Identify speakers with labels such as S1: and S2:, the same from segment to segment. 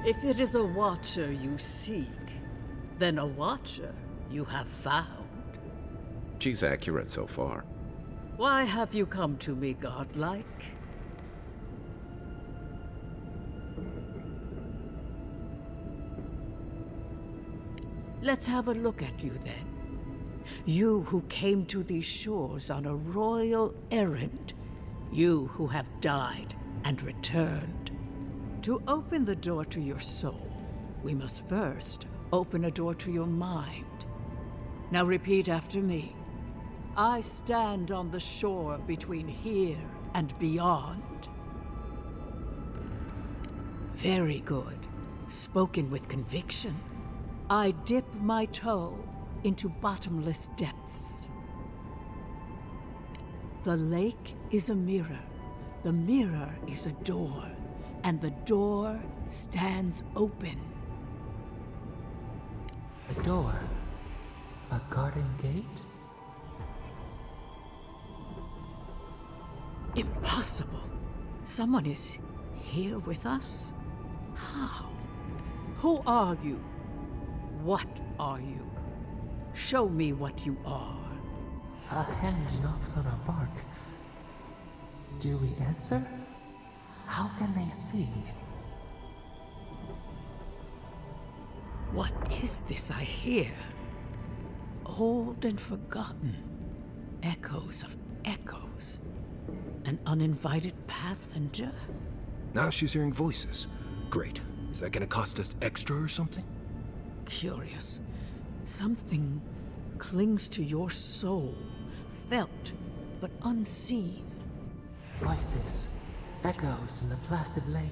S1: If it is a watcher you seek, then a watcher you have found.
S2: She's accurate so far.
S1: Why have you come to me, godlike? Let's have a look at you then. You who came to these shores on a royal errand. You who have died and returned. To open the door to your soul, we must first open a door to your mind. Now repeat after me. I stand on the shore between here and beyond. Very good. Spoken with conviction. I dip my toe into bottomless depths. The lake is a mirror. The mirror is a door. And the door stands open.
S3: A door? A garden gate?
S1: Impossible. Someone is here with us? How? Who are you? What are you? Show me what you are.
S3: A hand knocks on our bark. Do we answer? How can they see?
S1: What is this I hear? Old and forgotten. Echoes of echoes. An uninvited passenger?
S4: Now she's hearing voices. Great. Is that gonna cost us extra or something?
S1: Curious. Something clings to your soul, felt but unseen.
S3: Voices, echoes in the placid lake.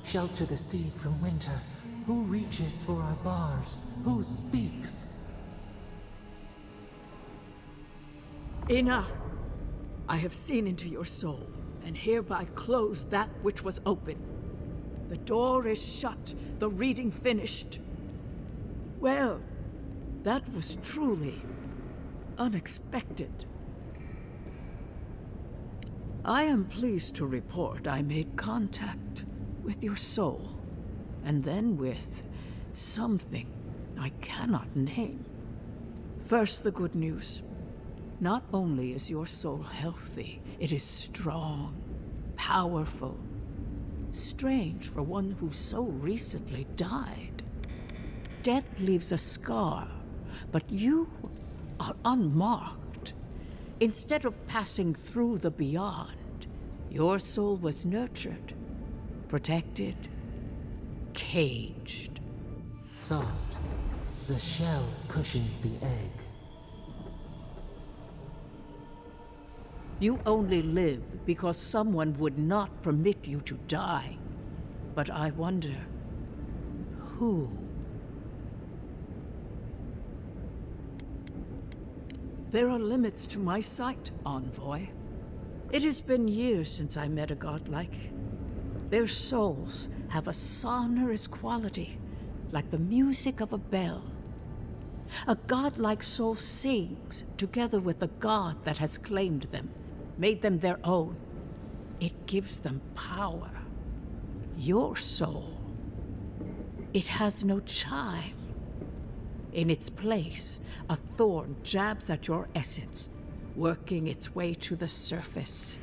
S3: Shelter the seed from winter. Who reaches for our bars? Who speaks?
S1: Enough! I have seen into your soul, and hereby close that which was open. The door is shut, the reading finished. Well, that was truly unexpected. I am pleased to report I made contact with your soul, and then with something I cannot name. First, the good news. Not only is your soul healthy, it is strong, powerful. Strange for one who so recently died. Death leaves a scar, but you are unmarked. Instead of passing through the beyond, your soul was nurtured, protected, caged.
S3: Soft. The shell cushions the egg.
S1: You only live because someone would not permit you to die. But I wonder, who? There are limits to my sight, Envoy. It has been years since I met a godlike. Their souls have a sonorous quality, like the music of a bell. A godlike soul sings together with the god that has claimed them, made them their own. It gives them power. Your soul, it has no chime. In its place, a thorn jabs at your essence, working its way to the surface.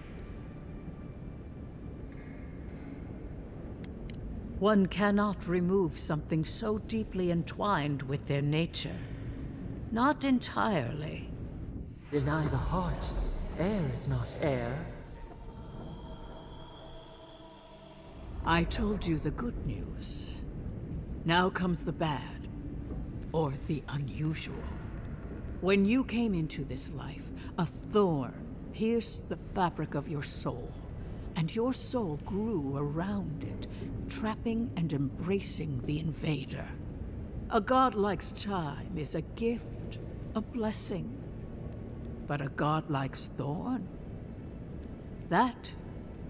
S1: One cannot remove something so deeply entwined with their nature. Not entirely.
S3: Deny the heart. Air is not air.
S1: I told you the good news. Now comes the bad, or the unusual. When you came into this life, a thorn pierced the fabric of your soul, and your soul grew around it, trapping and embracing the invader. A godlike's time is a gift, a blessing. But a godlike's thorn? That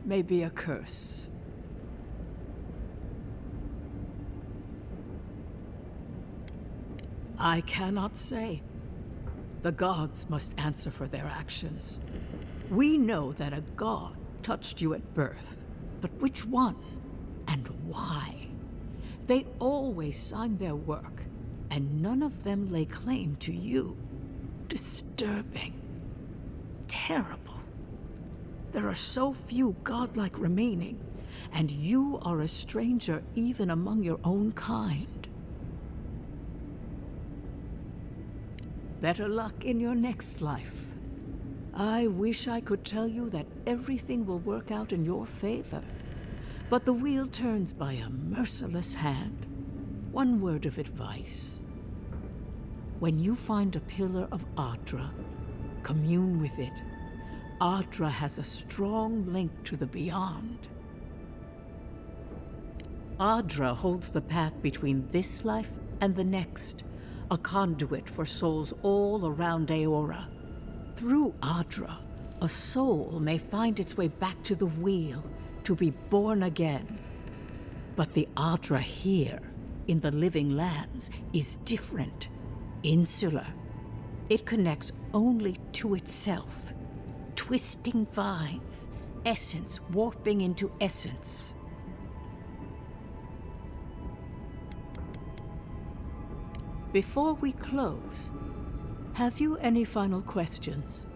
S1: may be a curse. I cannot say. The gods must answer for their actions. We know that a god touched you at birth, But which one? And why? They always signed their work, and none of them lay claim to you. Disturbing. Terrible. There are so few godlike remaining, and you are a stranger even among your own kind. Better luck in your next life. I wish I could tell you that everything will work out in your favor, but the wheel turns by a merciless hand. One word of advice. When you find a pillar of Ondra, commune with it. Ondra has a strong link to the beyond. Ondra holds the path between this life and the next, a conduit for souls all around Aora. Through Ondra, a soul may find its way back to the wheel to be born again. But the Ondra here, in the living lands, is different, insular. It connects only to itself. Twisting vines, essence warping into essence. Before we close, have you any final questions?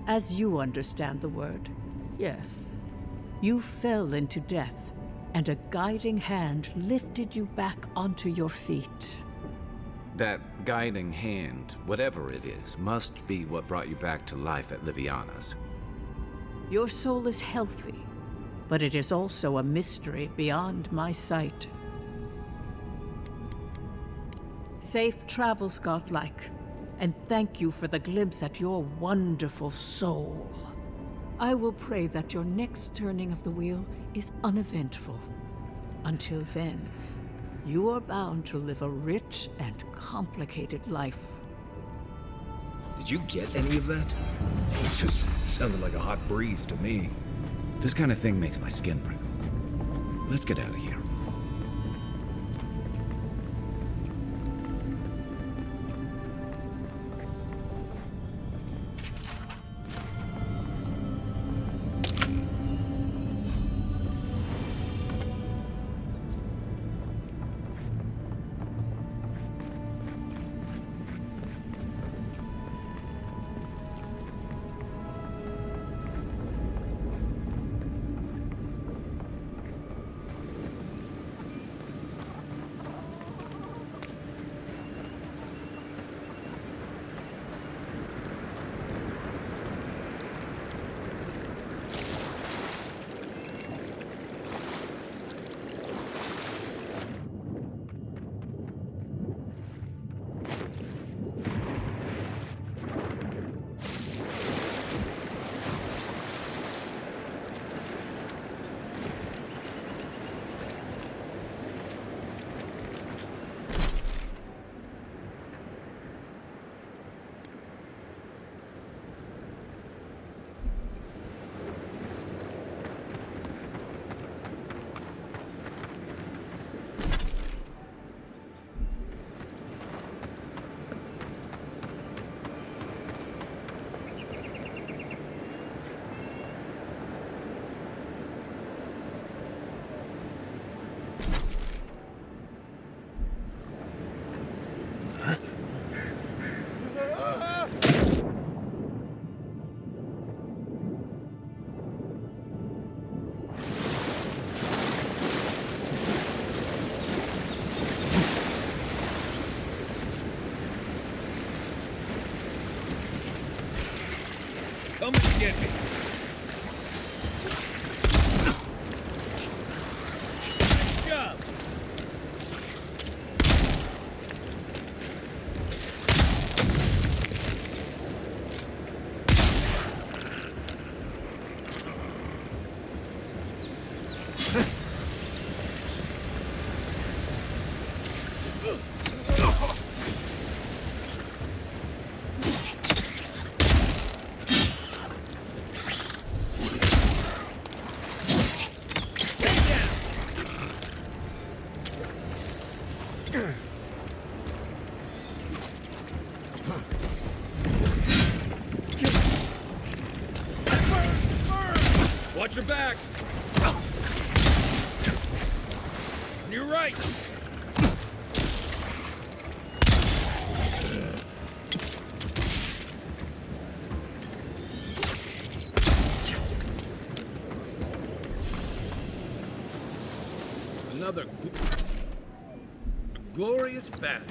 S1: As you understand the word, yes. You fell into death, and a guiding hand lifted you back onto your feet.
S2: That guiding hand, whatever it is, must be what brought you back to life at Liviana's.
S1: Your soul is healthy, but it is also a mystery beyond my sight. Safe travels, godlike, and thank you for the glimpse at your wonderful soul. I will pray that your next turning of the wheel is uneventful. Until then, you are bound to live a rich and complicated life.
S4: Did you get any of that? It just sounded like a hot breeze to me.
S2: This kind of thing makes my skin prickle. Let's get out of here.
S4: Come and get me. Nice job. Watch your back! On your right! Another glorious battle.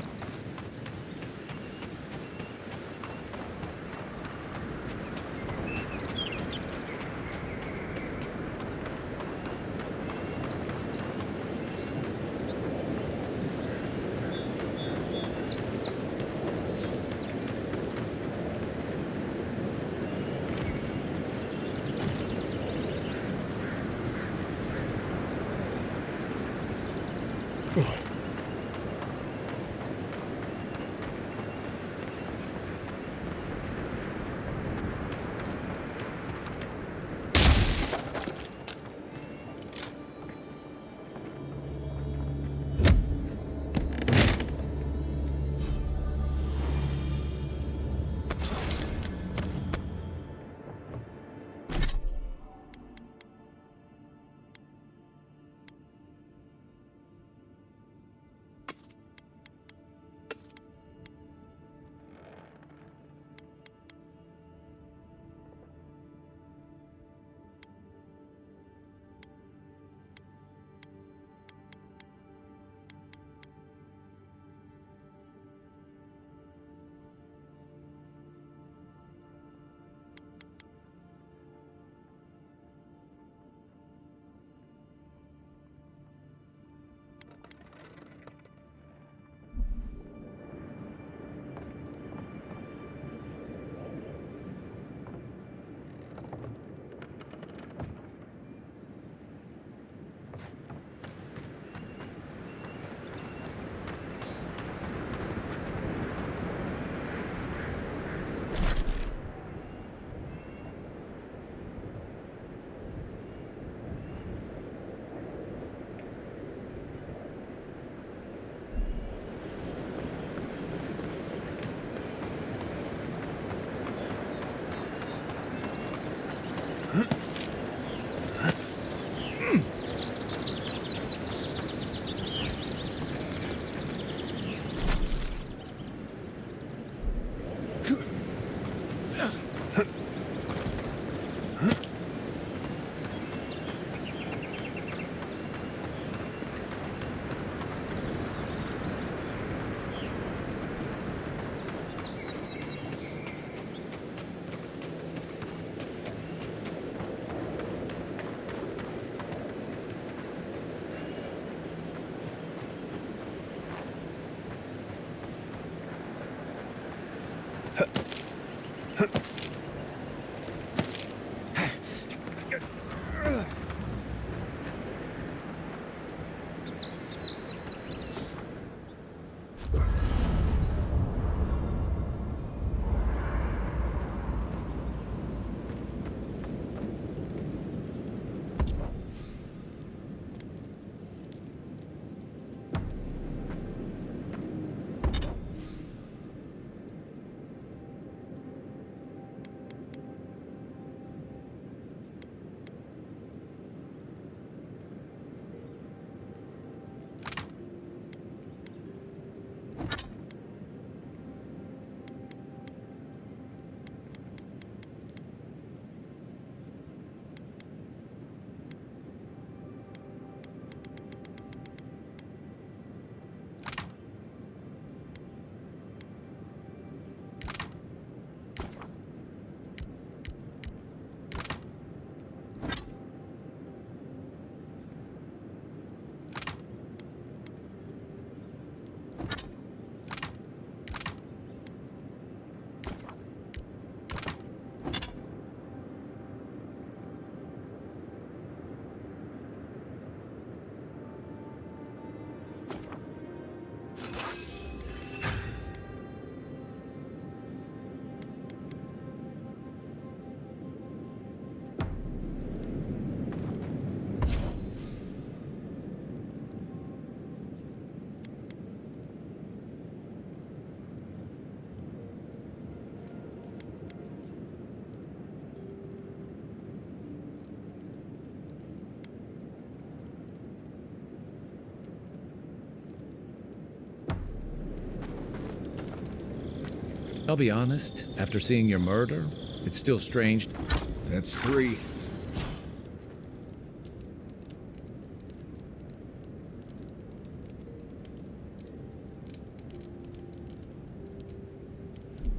S2: I'll be honest, after seeing your murder, it's still strange.
S4: That's 3.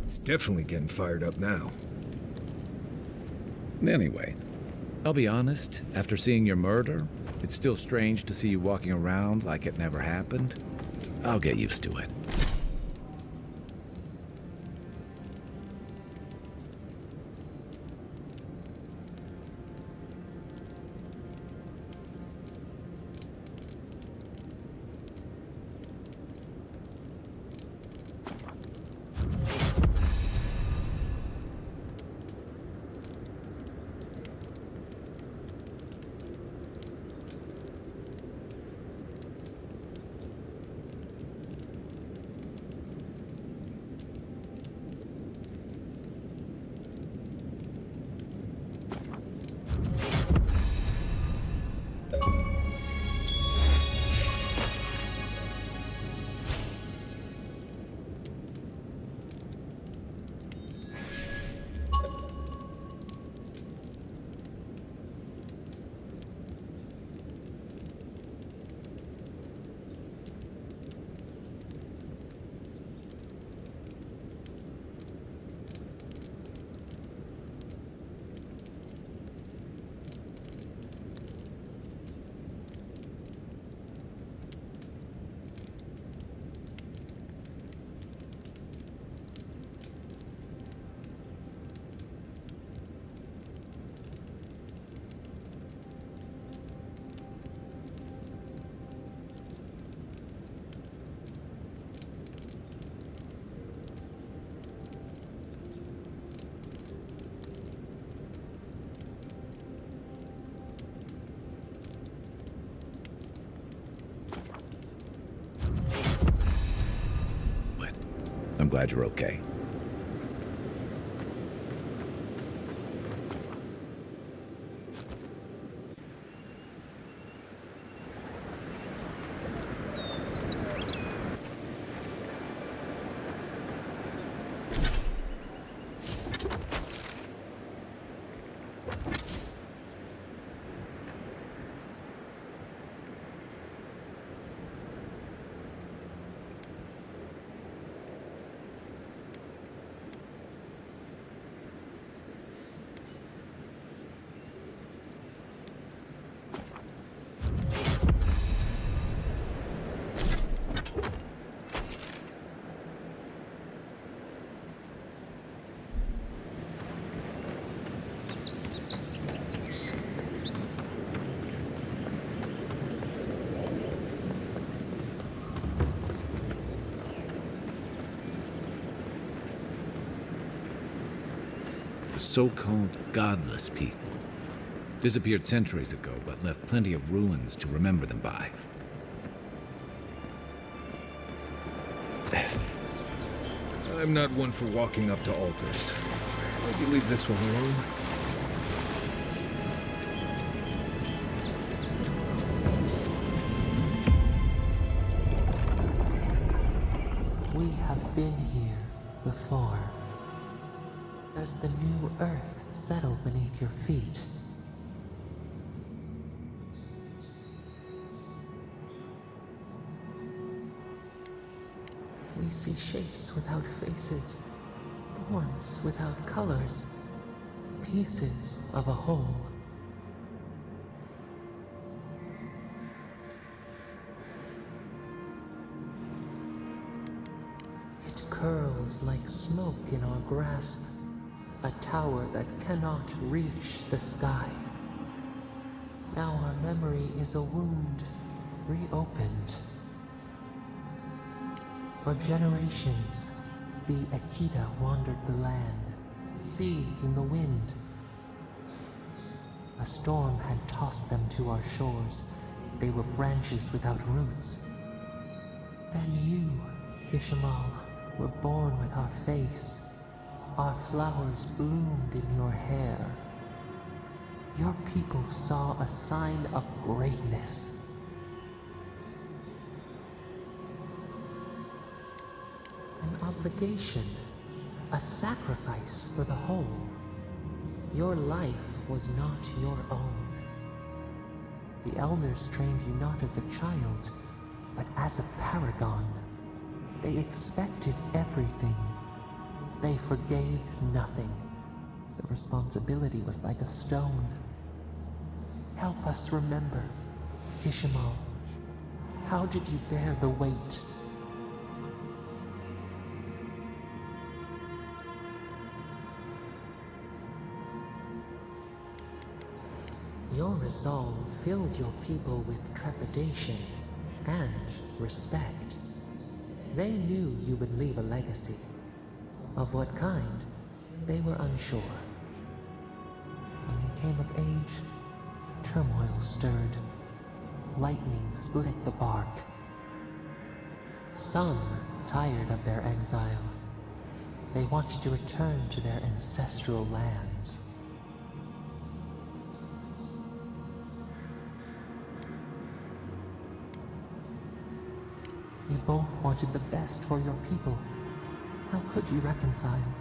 S4: It's definitely getting fired up now.
S2: Anyway, I'll be honest, after seeing your murder, it's still strange to see you walking around like it never happened. I'll get used to it. I'm glad you're okay. So-called godless people. Disappeared centuries ago, but left plenty of ruins to remember them by.
S4: I'm not one for walking up to altars. Maybe leave this one alone.
S3: We have been here before. Does the new earth settle beneath your feet? We see shapes without faces, forms without colors, pieces of a whole. It curls like smoke in our grasp. A tower that cannot reach the sky. Now our memory is a wound, reopened. For generations, the Akita wandered the land, seeds in the wind. A storm had tossed them to our shores. They were branches without roots. Then you, Kishimal, were born with our face. Our flowers bloomed in your hair. Your people saw a sign of greatness. An obligation, a sacrifice for the whole. Your life was not your own. The elders trained you not as a child, but as a paragon. They expected everything. They forgave nothing. The responsibility was like a stone. Help us remember, Kishimal. How did you bear the weight? Your resolve filled your people with trepidation and respect. They knew you would leave a legacy. Of what kind, they were unsure. When you came of age, turmoil stirred. Lightning split the bark. Some tired of their exile. They wanted to return to their ancestral lands. You both wanted the best for your people. How could you reconcile?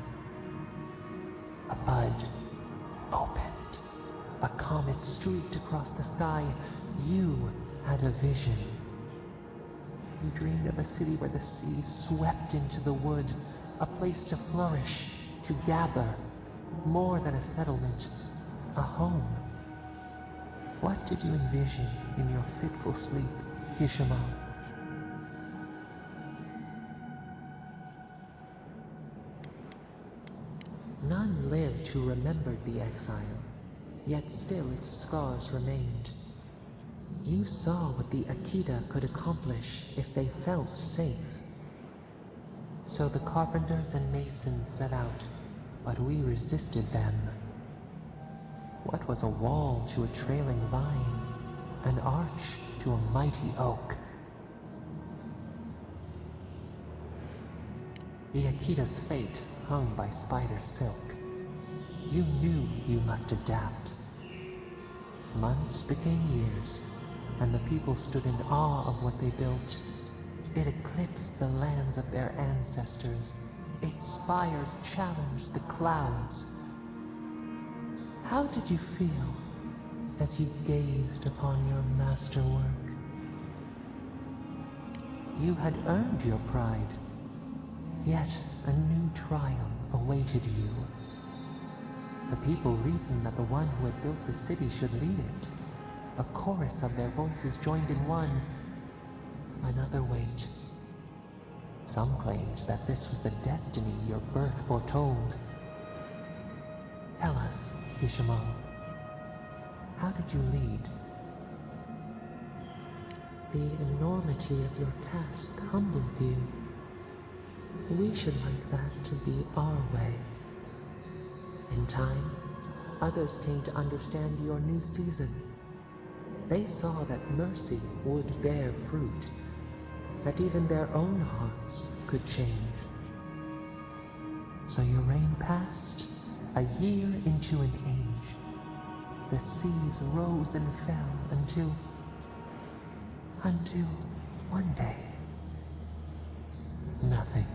S3: A bud opened. A comet streaked across the sky. You had a vision. You dreamed of a city where the sea swept into the wood, a place to flourish, to gather, more than a settlement, a home. What did you envision in your fitful sleep, Kishimal? None lived who remembered the exile, yet still its scars remained. You saw what the Akita could accomplish if they felt safe. So the carpenters and masons set out, but we resisted them. What was a wall to a trailing vine, an arch to a mighty oak? The Akita's fate hung by spider silk. You knew you must adapt. Months became years, and the people stood in awe of what they built. It eclipsed the lands of their ancestors. Its spires challenged the clouds. How did you feel as you gazed upon your masterwork? You had earned your pride, yet a new trial awaited you. The people reasoned that the one who had built the city should lead it. A chorus of their voices joined in one. Another wait. Some claimed that this was the destiny your birth foretold. Tell us, Kishimal, how did you lead? The enormity of your task humbled you. We should like that to be our way. In time, others came to understand your new season. They saw that mercy would bear fruit, that even their own hearts could change. So your reign passed, a year into an age. The seas rose and fell until one day, nothing.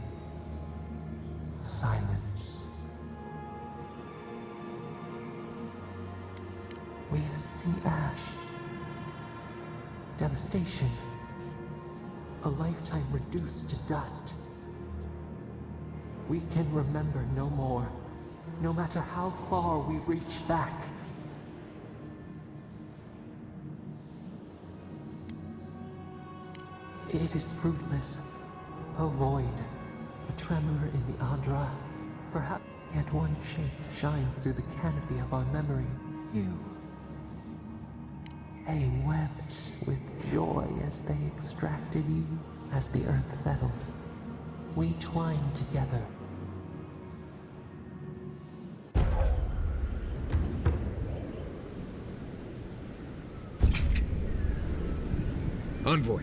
S3: Silence. We see ash. Devastation. A lifetime reduced to dust. We can remember no more, no matter how far we reach back. It is fruitless. A void. A tremor in the Ondra. Perhaps yet one shape shines through the canopy of our memory. You. They wept with joy as they extracted you. As the earth settled, we twined together.
S4: Envoy.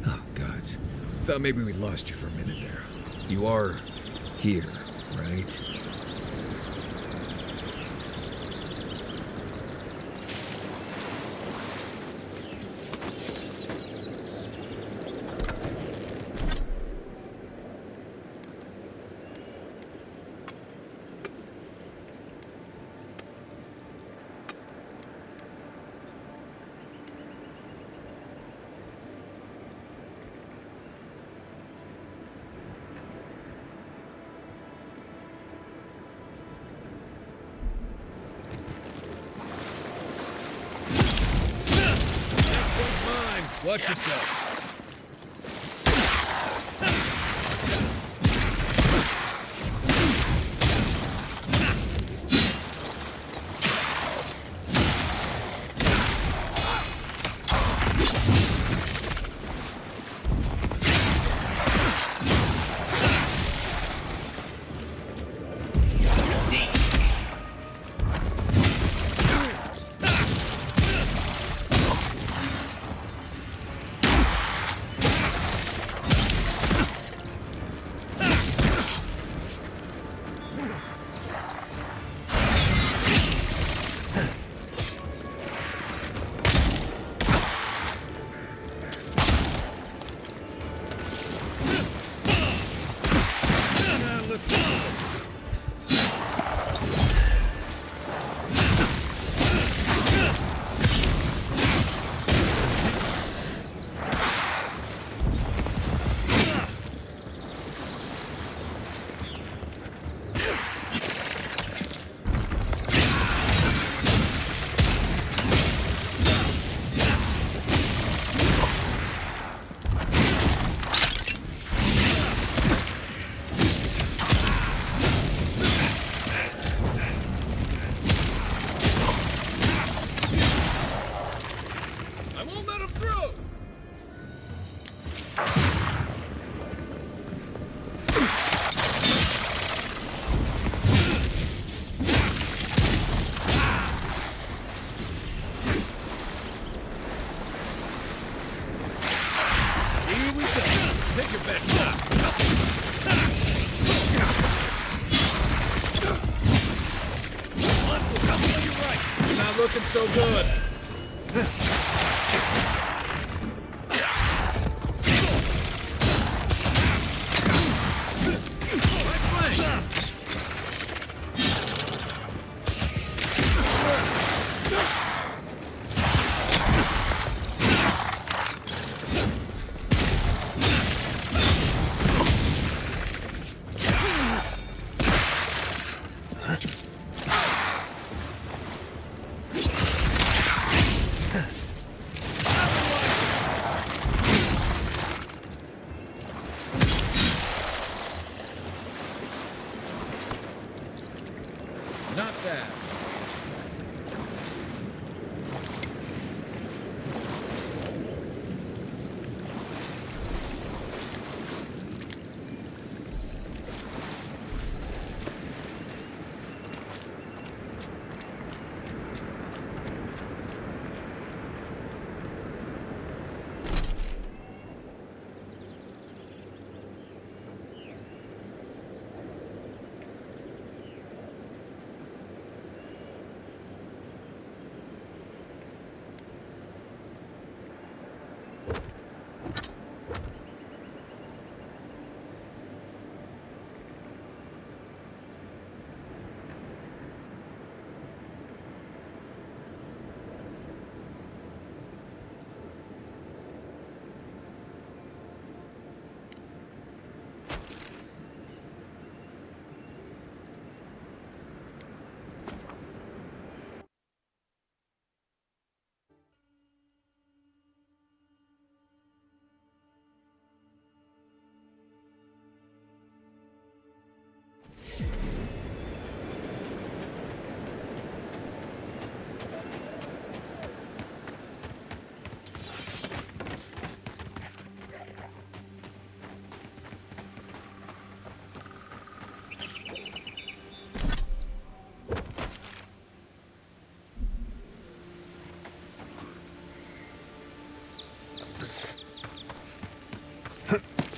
S4: Oh, gods. Thought maybe we lost you for a minute there. You are here, right? Watch yourself.
S2: Looking so good. Not bad.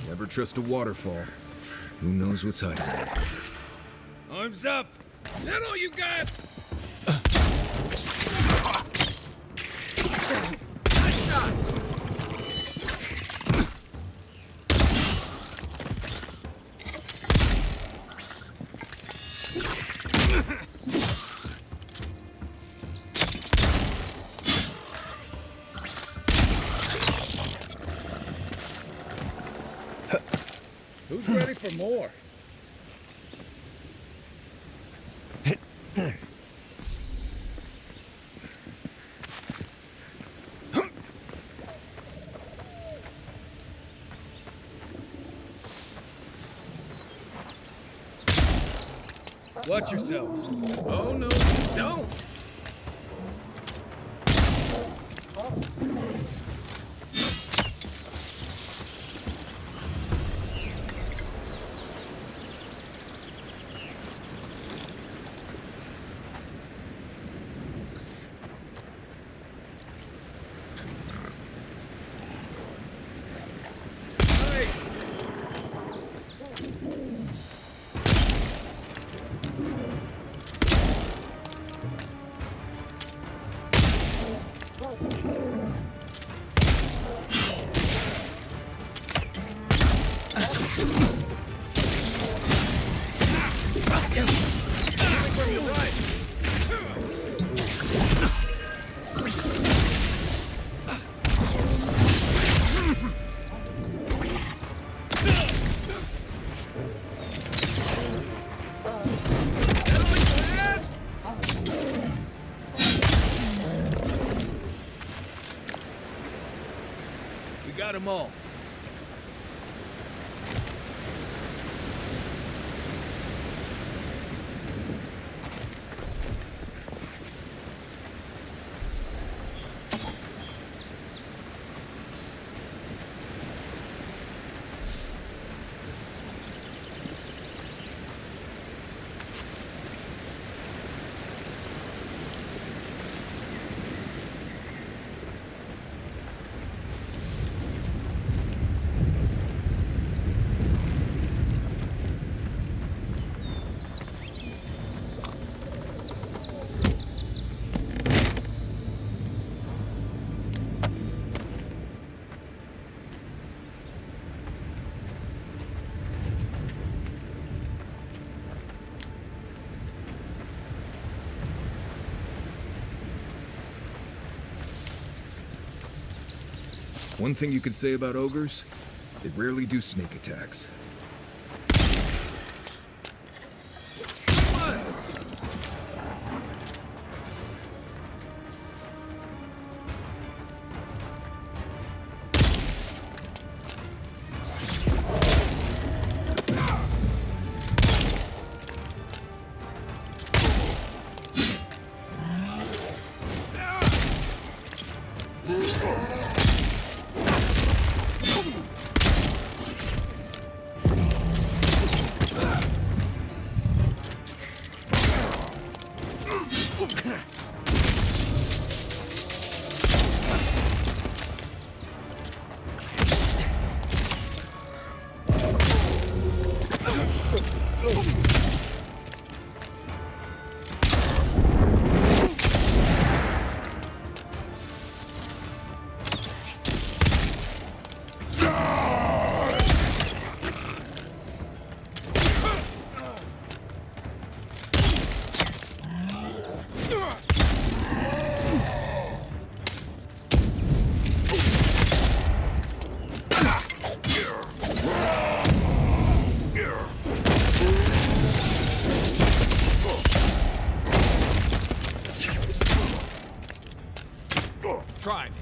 S4: Never trust a waterfall. Who knows what's hiding there? Arms up! Is that all you got? Nice shot!
S2: Who's ready for more?
S4: Watch yourselves.
S2: Oh, no, don't!
S4: Got them all. One thing you could say about ogres, they rarely do sneak attacks. Try me.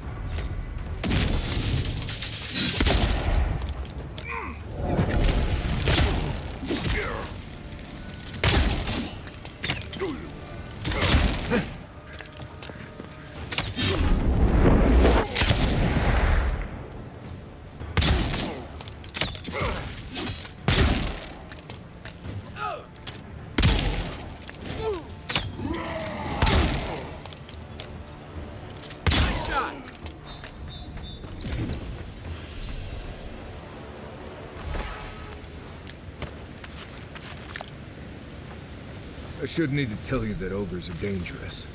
S4: I shouldn't need to tell you that ogres are dangerous.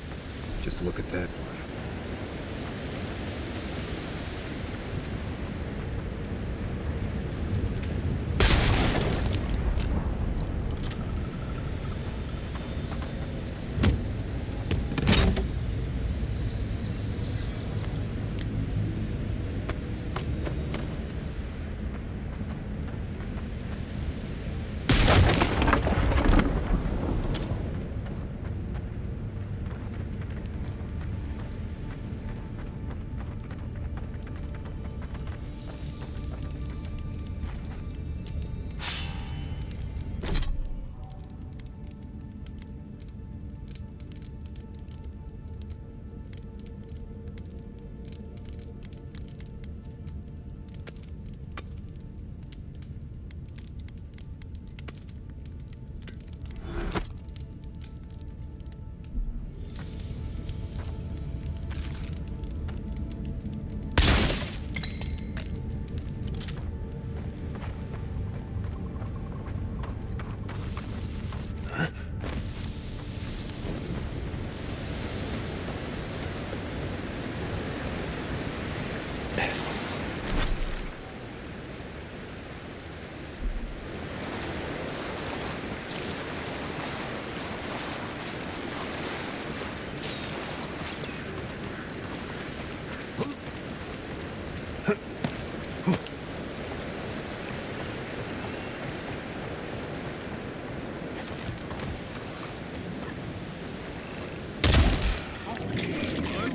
S4: Just look at that one.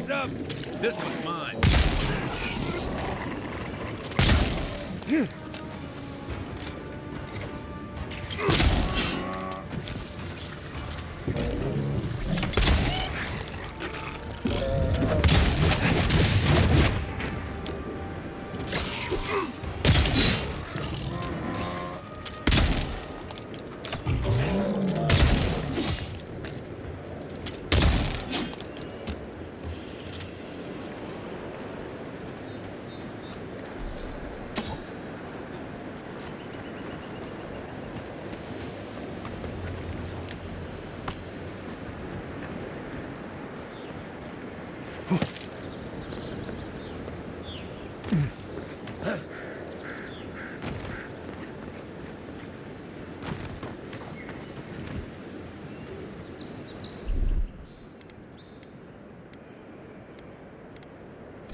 S2: Heads up! This one's mine.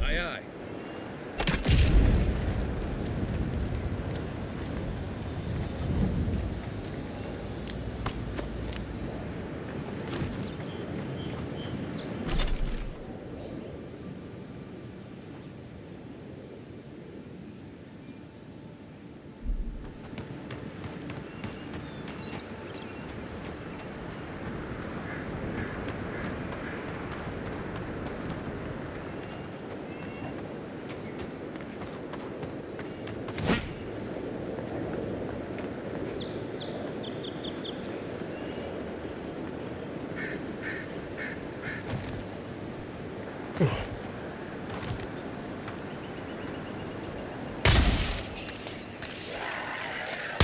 S2: Aye, aye.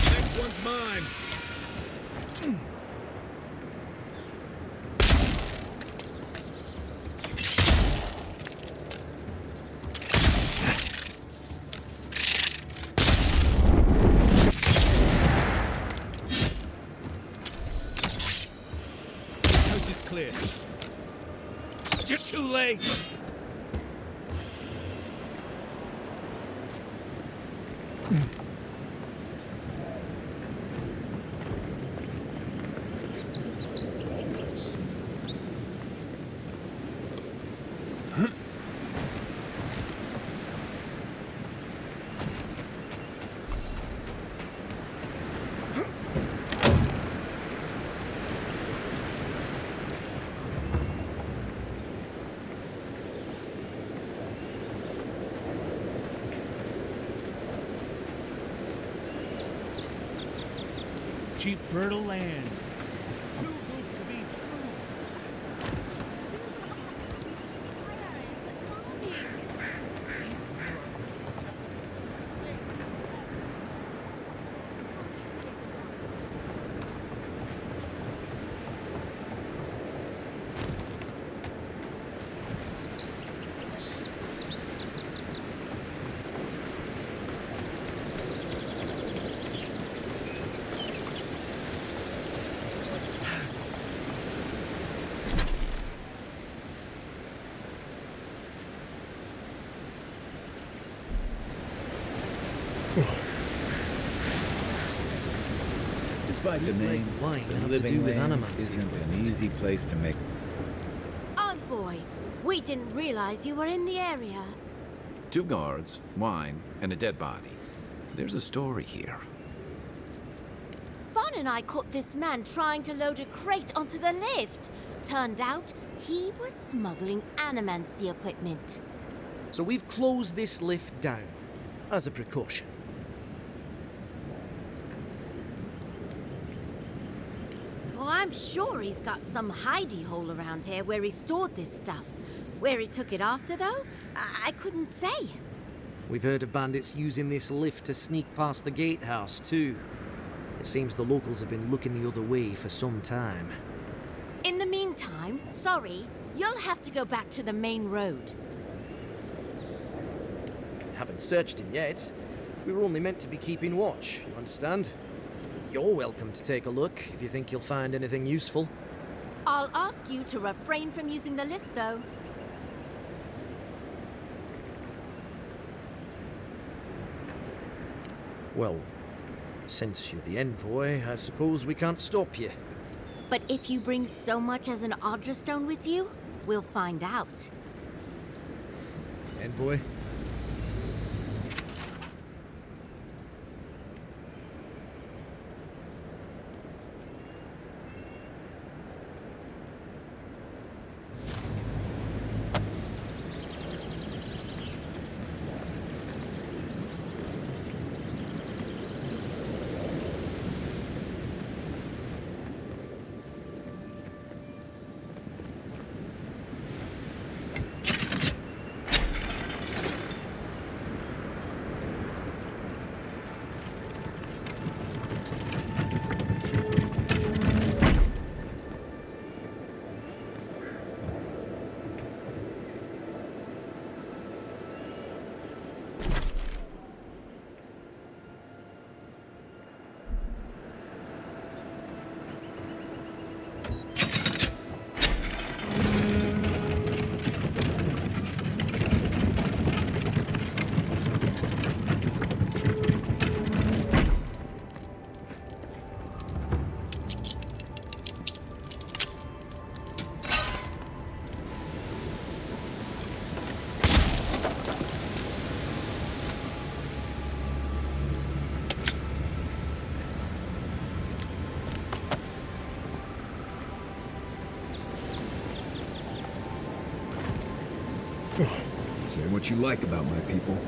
S2: Next one's mine. House is clear. You're too late. Cheap, fertile land. Too good to be true. Despite the name, the Living Lands isn't an easy place to make.
S5: Envoy, we didn't realize you were in the area.
S2: 2 guards, wine, and a dead body. There's a story here.
S5: Bon and I caught this man trying to load a crate onto the lift. Turned out, he was smuggling animancy equipment.
S6: So we've closed this lift down, as a precaution.
S5: Well, I'm sure he's got some hidey hole around here where he stored this stuff. Where he took it after, though, I couldn't say.
S6: We've heard of bandits using this lift to sneak past the gatehouse, too. It seems the locals have been looking the other way for some time.
S5: In the meantime, sorry, you'll have to go back to the main road.
S6: Haven't searched him yet. We were only meant to be keeping watch, you understand? You're welcome to take a look if you think you'll find anything useful.
S5: I'll ask you to refrain from using the lift, though.
S6: Well, since you're the envoy, I suppose we can't stop you.
S5: But if you bring so much as an Ondra stone with you, we'll find out.
S4: Envoy? Say what you like about my people.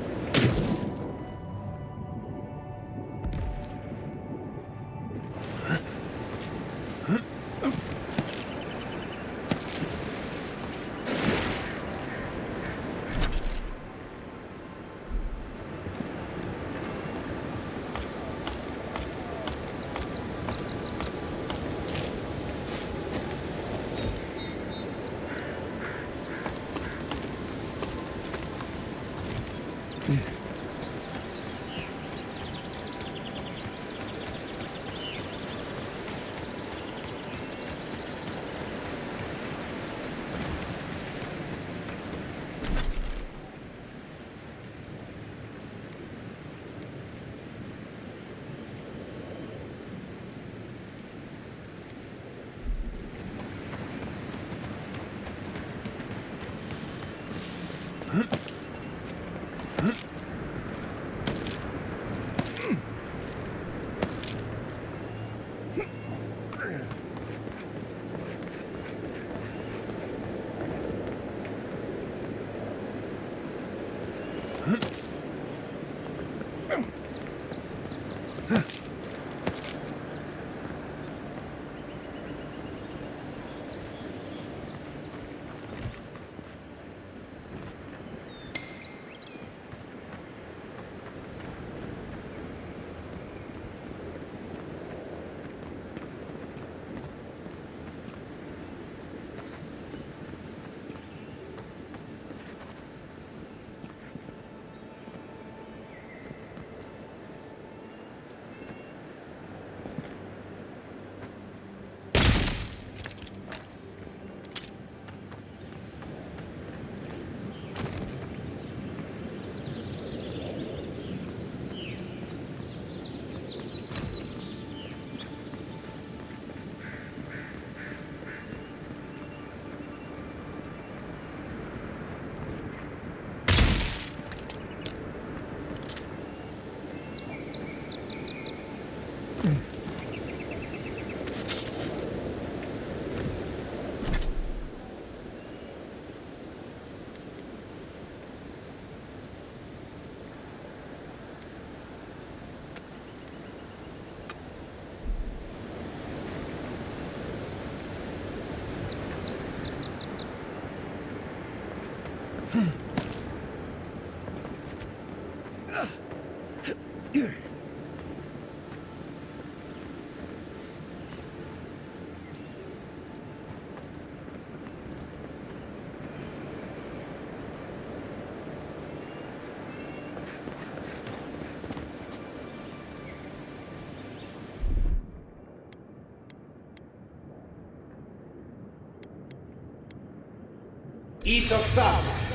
S7: Isoksato.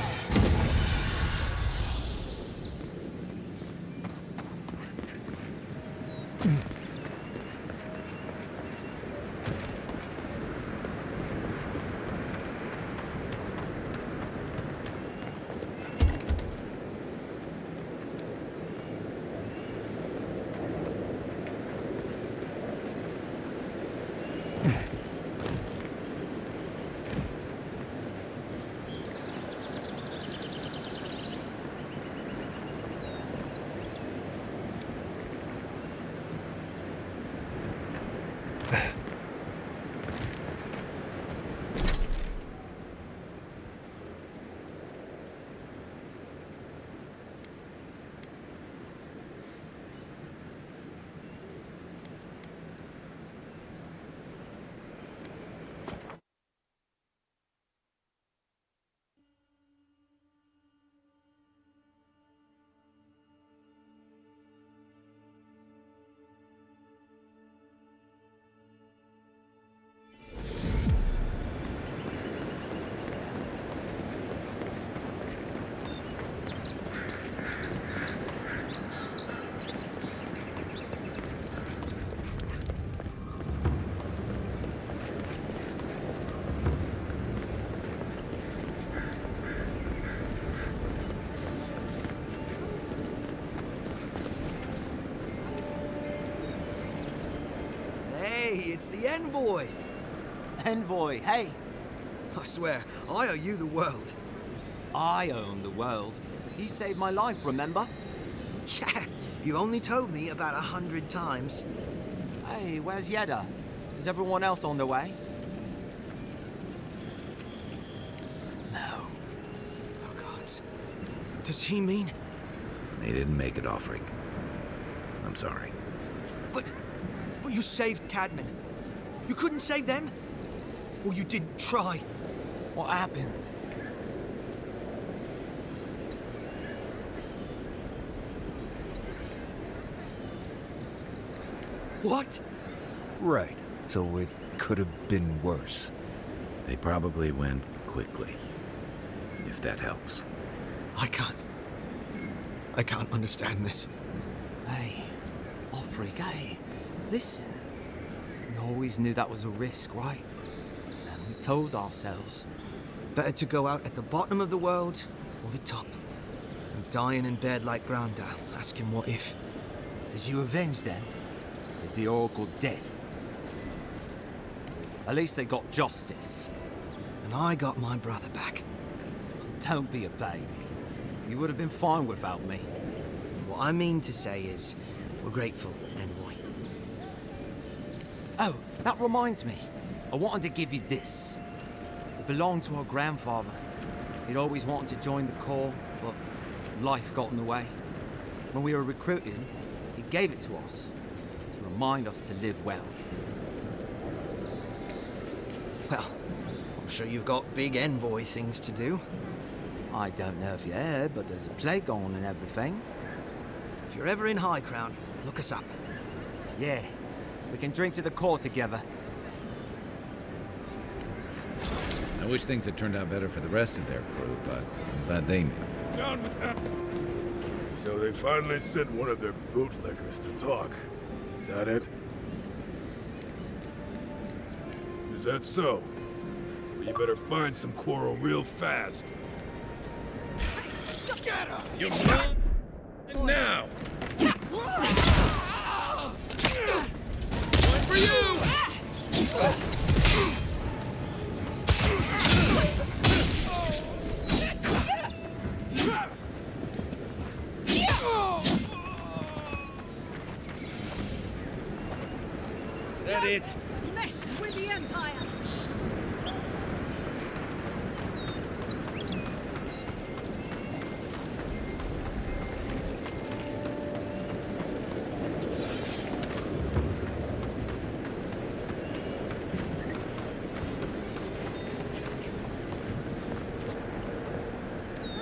S7: It's the Envoy!
S8: Envoy, hey!
S7: I swear, I owe you the world.
S8: I own the world. He saved my life, remember?
S7: Yeah, you only told me about 100 times.
S8: Hey, where's Yeda? Is everyone else on the way?
S7: No. Oh, God. Does he mean...
S2: They didn't make it, Ofryc. I'm sorry.
S7: But you saved Cadman. You couldn't save them? Or you didn't try?
S8: What happened?
S7: What?
S4: Right. So it could have been worse.
S2: They probably went quickly, if that helps.
S7: I can't understand this.
S8: Hey, Ofryc, hey, listen. We always knew that was a risk, right? And we told ourselves.
S7: Better to go out at the bottom of the world or the top. And dying in bed like Granda, asking what if.
S8: Did you avenge them? Is the Oracle dead? At least they got justice.
S7: And I got my brother back.
S8: Don't be a baby. You would have been fine without me.
S7: What I mean to say is, we're grateful, Envoy.
S8: Oh, that reminds me. I wanted to give you this. It belonged to our grandfather. He'd always wanted to join the Corps, but life got in the way. When we were recruiting, he gave it to us to remind us to live well.
S7: Well, I'm sure you've got big Envoy things to do.
S8: I don't know if you heard, but there's a plague on and everything.
S7: If you're ever in High Crown, look us up.
S8: Yeah, we can drink to the Corps together.
S2: I wish things had turned out better for the rest of their crew, but I'm glad they knew.
S9: Down with that. So they finally sent one of their bootlickers to talk. Is that it? Is that so? Well, you better find some quarrel real fast.
S2: Get him! You run! Now! One for you! That it?
S1: Mess with the Empire!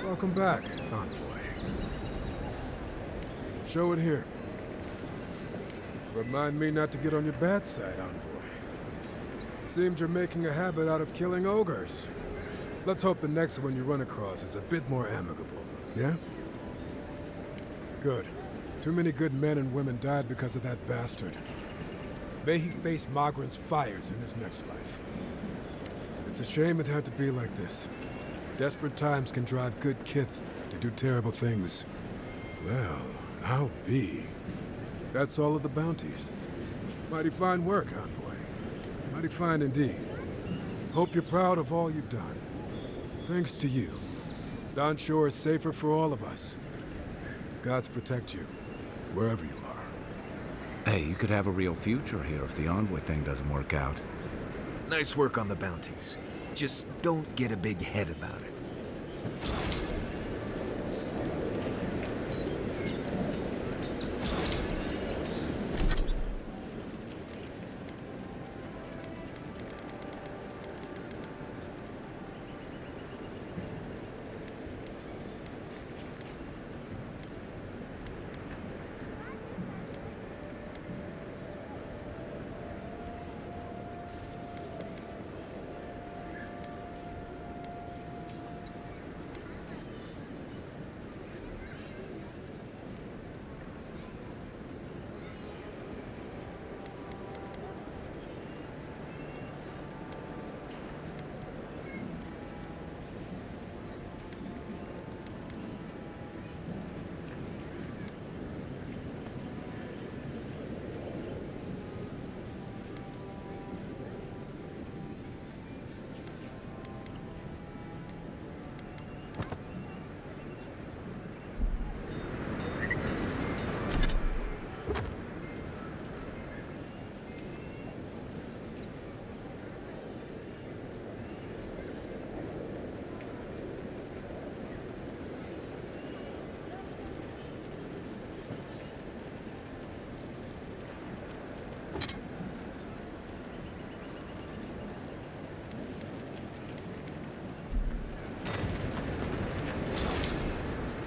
S9: Welcome back, Envoy. Show it here. Remind me not to get on your bad side, Envoy. Seems you're making a habit out of killing ogres. Let's hope the next one you run across is a bit more amicable, yeah? Good. Too many good men and women died because of that bastard. May he face Magran's fires in his next life. It's a shame it had to be like this. Desperate times can drive good kith to do terrible things. Well, I'll be. That's all of the bounties. Mighty fine work, Envoy. Mighty fine indeed. Hope you're proud of all you've done. Thanks to you, Dawn Shore is safer for all of us. Gods protect you, wherever you are.
S2: Hey, you could have a real future here if the envoy thing doesn't work out.
S4: Nice work on the bounties. Just don't get a big head about it.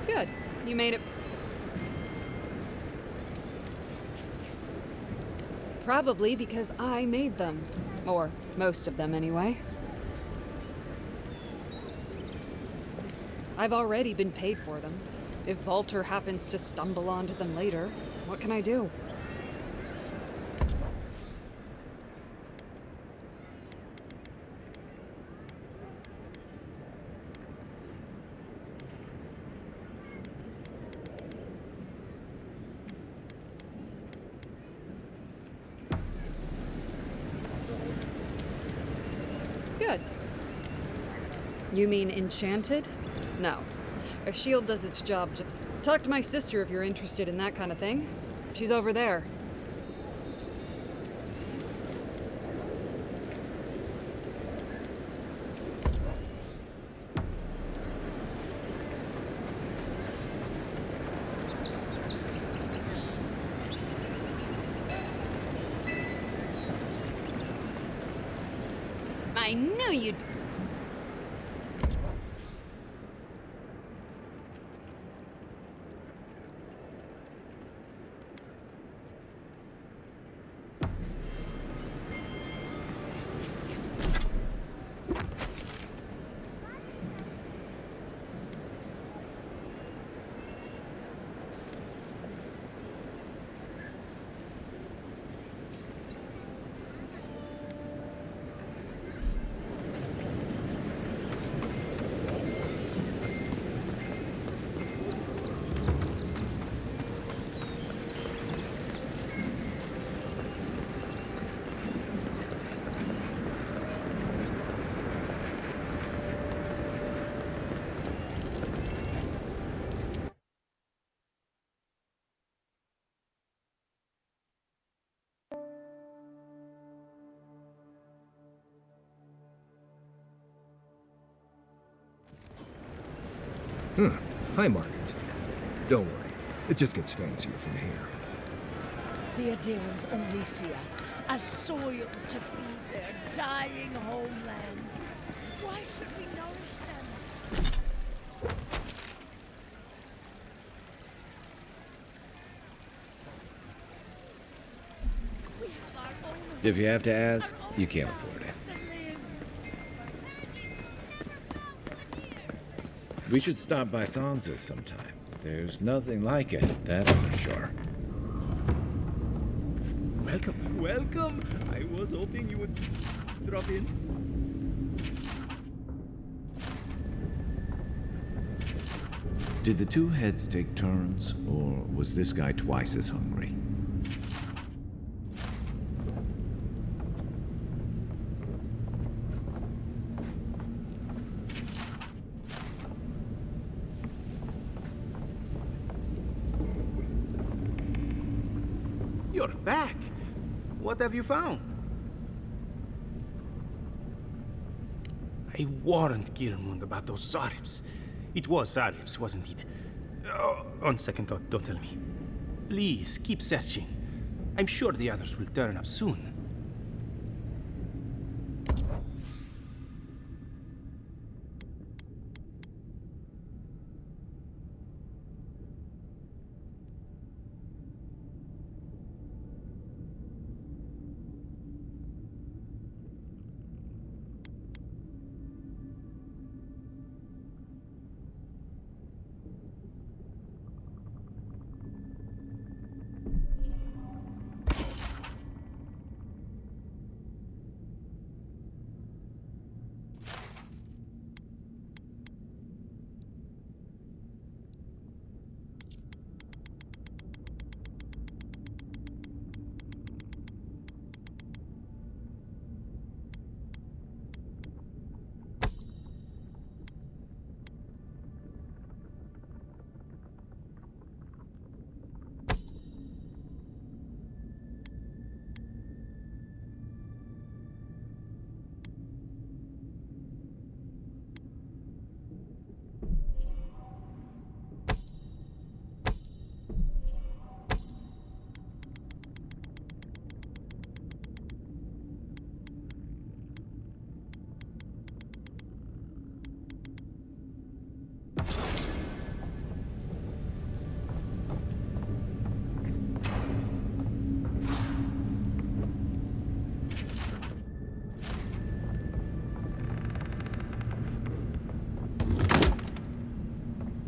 S10: Good. You made it. Probably because I made them. Or most of them, anyway. I've already been paid for them. If Walter happens to stumble onto them later, what can I do? Good. You mean enchanted? No. A shield does its job just... Talk to my sister if you're interested in that kind of thing. She's over there. I knew you'd...
S4: Hi, Margaret. Don't worry. It just gets fancier from here.
S11: The Adirans only see us as soil to feed their dying homeland. Why should we nourish them? We have our own...
S2: If you have to ask, you can't afford it. We should stop by Sansa's sometime. There's nothing like it, that's for sure.
S12: Welcome, welcome. I was hoping you would drop in.
S2: Did the two heads take turns, or was this guy twice as hungry?
S13: back. What have you found? I warned Kirmund about those Zaribs. It was Zaribs, wasn't it? Oh, on second thought, don't tell me. Please, keep searching. I'm sure the others will turn up soon.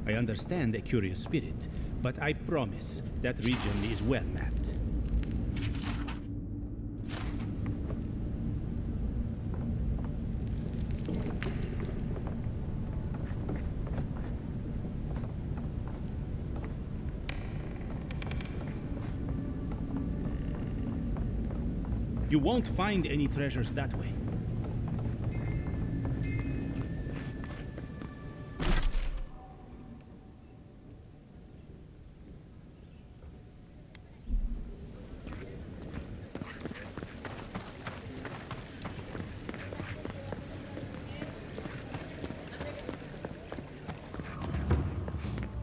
S14: I understand a curious spirit, but I promise that region is well mapped. You won't find any treasures that way.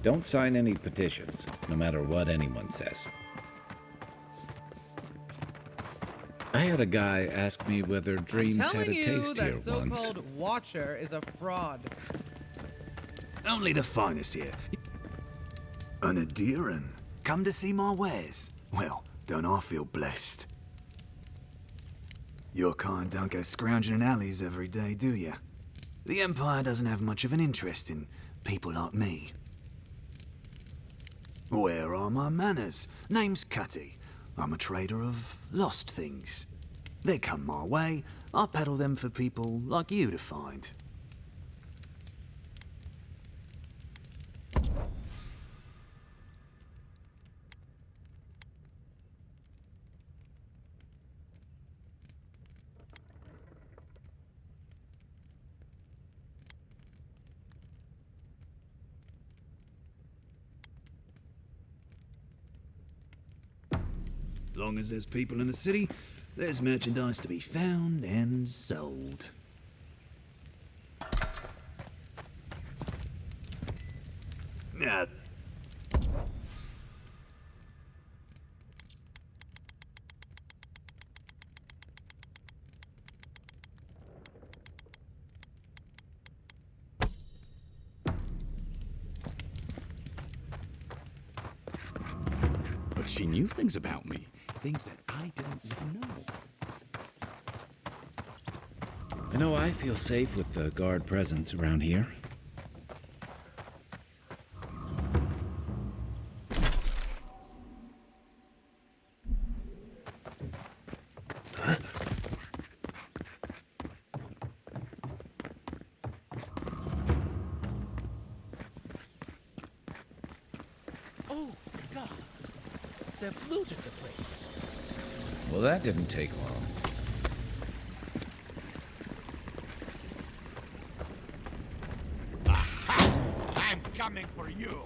S2: Don't sign any petitions, no matter what anyone says. I had a guy ask me whether dreams had a taste here once.
S15: That so-called Watcher is a fraud.
S16: Only the finest here. An Adiran? Come to see my wares? Well, don't I feel blessed? Your kind don't go scrounging in alleys every day, do ya? The Empire doesn't have much of an interest in people like me. Where are my manners? Name's Cutty. I'm a trader of lost things. They come my way, I peddle them for people like you to find. Long as there's people in the city, there's merchandise to be found and sold.
S17: But she knew things about me. Things that I didn't even know.
S2: I know I feel safe with the guard presence around here.
S17: Oh, God. They've looted the place.
S2: Well, that didn't take long.
S17: I'm coming for you.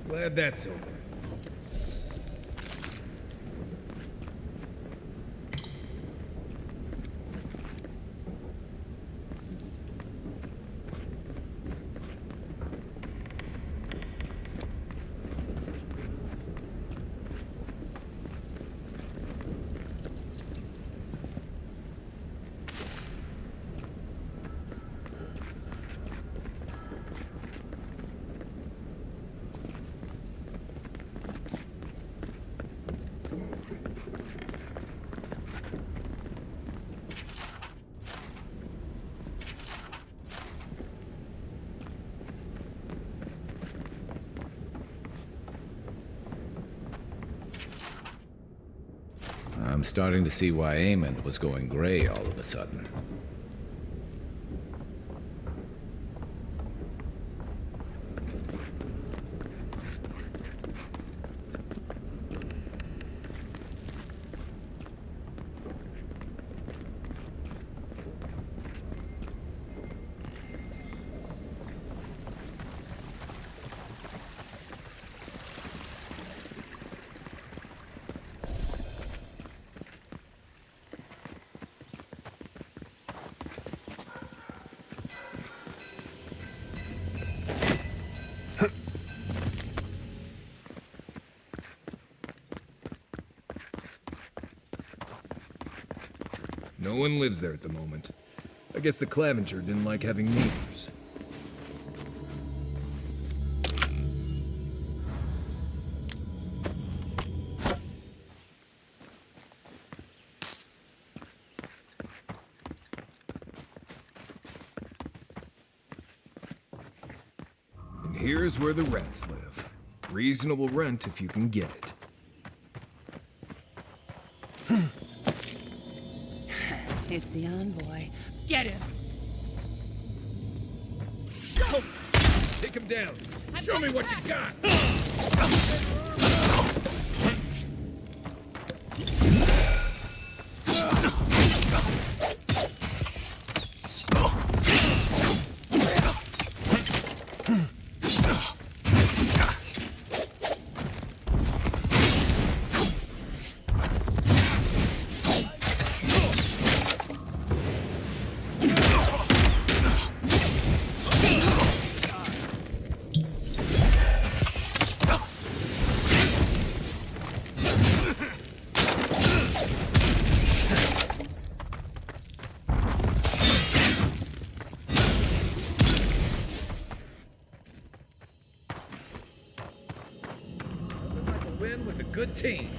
S4: Glad that's over.
S2: I'm starting to see why Eamon was going gray all of a sudden.
S4: No one lives there at the moment. I guess the Claviger didn't like having neighbors. And here's where the rats live. Reasonable rent if you can get it.
S11: It's the envoy. Get him!
S4: Go! Take him down! Show me what you got!
S2: With a good team.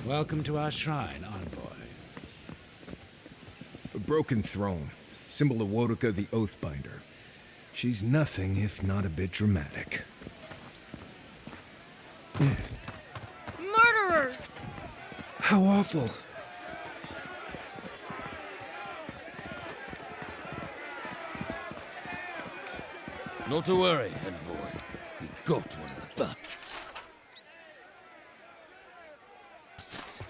S2: Welcome to our shrine, envoy.
S4: A broken throne, symbol of Wodoka the Oathbinder. She's nothing if not a bit dramatic.
S5: Murderers!
S4: How awful.
S18: Not to worry, envoy. We got one of the bastards.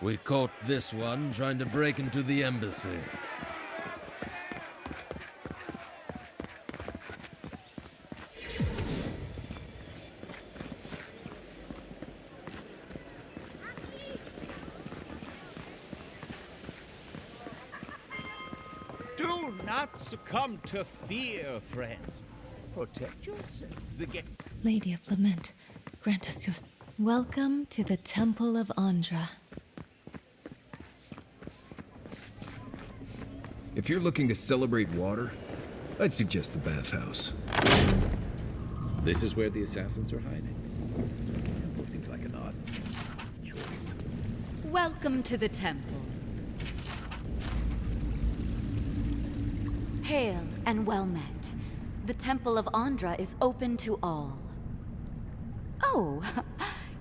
S18: We caught this one trying to break into the embassy.
S14: Do not succumb to fear, friends. Protect yourselves against...
S19: Lady of Lament, grant us your... Welcome to the Temple of Ondra.
S4: If you're looking to celebrate water, I'd suggest the bathhouse.
S2: This is where the assassins are hiding. Temple seems like an odd choice.
S20: Welcome to the temple. Hail and well met. The Temple of Ondra is open to all. Oh,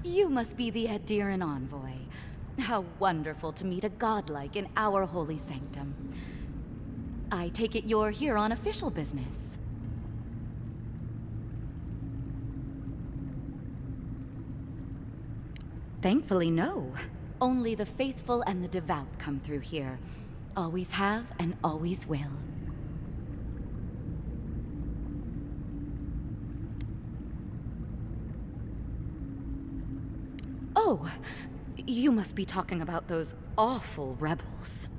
S20: you must be the Adiran envoy. How wonderful to meet a godlike in our holy sanctum. I take it you're here on official business. Thankfully, no. Only the faithful and the devout come through here. Always have and always will. Oh, you must be talking about those awful rebels.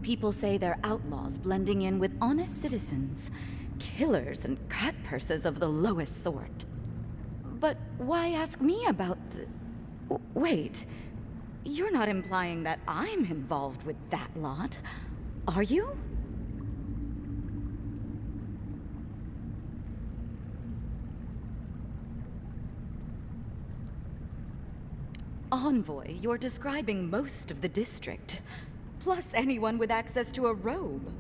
S20: People say they're outlaws blending in with honest citizens, killers and cutpurses of the lowest sort. But why ask me about the... Wait, you're not implying that I'm involved with that lot, are you? Envoy, you're describing most of the district, plus anyone with access to a robe.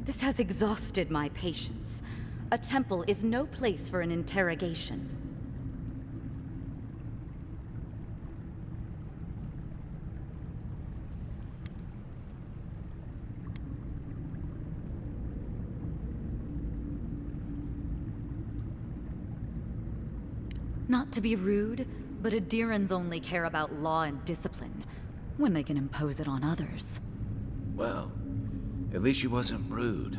S20: This has exhausted my patience. A temple is no place for an interrogation. Not to be rude, but Adirans only care about law and discipline when they can impose it on others.
S21: Well, at least she wasn't rude.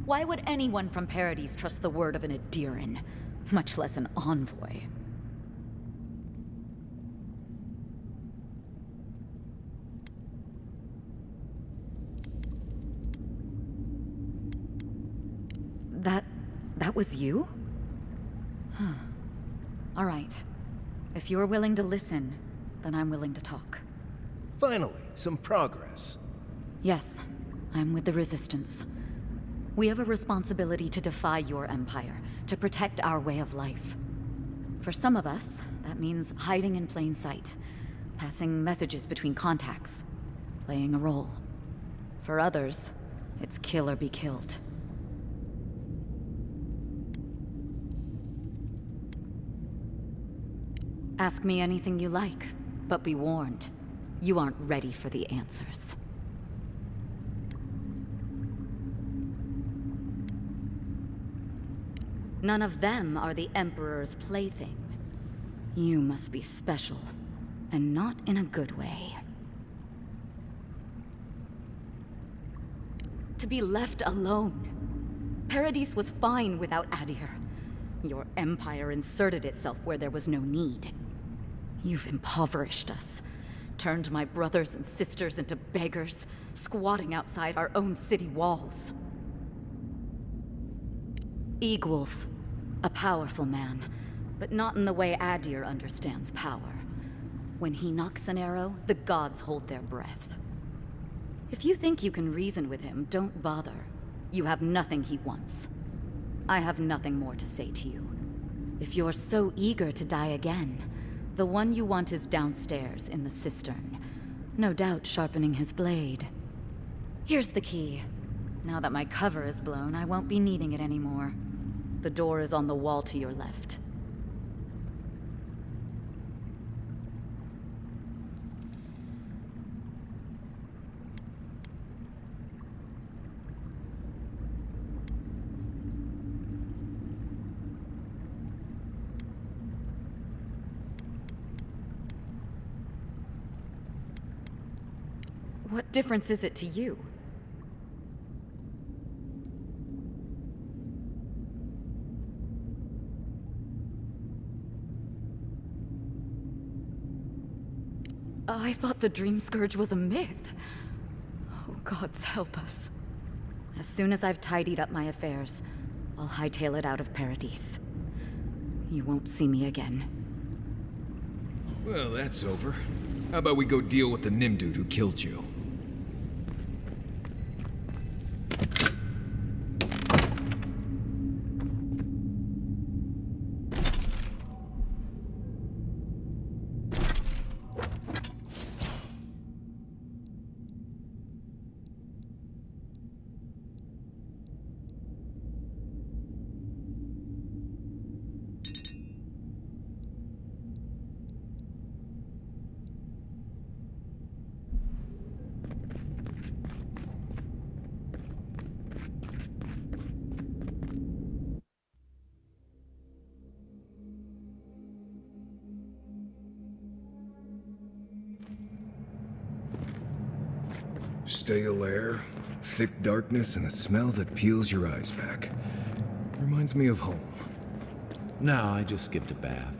S20: Why would anyone from Paradise trust the word of an Adiran, much less an envoy? That was you? Huh. All right. If you're willing to listen, then I'm willing to talk.
S6: Finally, some progress.
S20: Yes, I'm with the Resistance. We have a responsibility to defy your empire, to protect our way of life. For some of us, that means hiding in plain sight, passing messages between contacts, playing a role. For others, it's kill or be killed. Ask me anything you like, but be warned, you aren't ready for the answers. None of them are the Emperor's plaything. You must be special, and not in a good way. To be left alone. Paradise was fine without Adir. Your empire inserted itself where there was no need. You've impoverished us, turned my brothers and sisters into beggars, squatting outside our own city walls. Eagwolf, a powerful man, but not in the way Adir understands power. When he knocks an arrow, the gods hold their breath. If you think you can reason with him, don't bother. You have nothing he wants. I have nothing more to say to you. If you're so eager to die again, the one you want is downstairs in the Cistern, no doubt sharpening his blade. Here's the key. Now that my cover is blown, I won't be needing it anymore. The door is on the wall to your left. What difference is it to you? I thought the Dream Scourge was a myth. Oh, gods help us. As soon as I've tidied up my affairs, I'll hightail it out of Paradise. You won't see me again.
S4: Well, that's over. How about we go deal with the Nim dude who killed you? Stale air, thick darkness, and a smell that peels your eyes back. Reminds me of home.
S2: No, I just skipped a bath.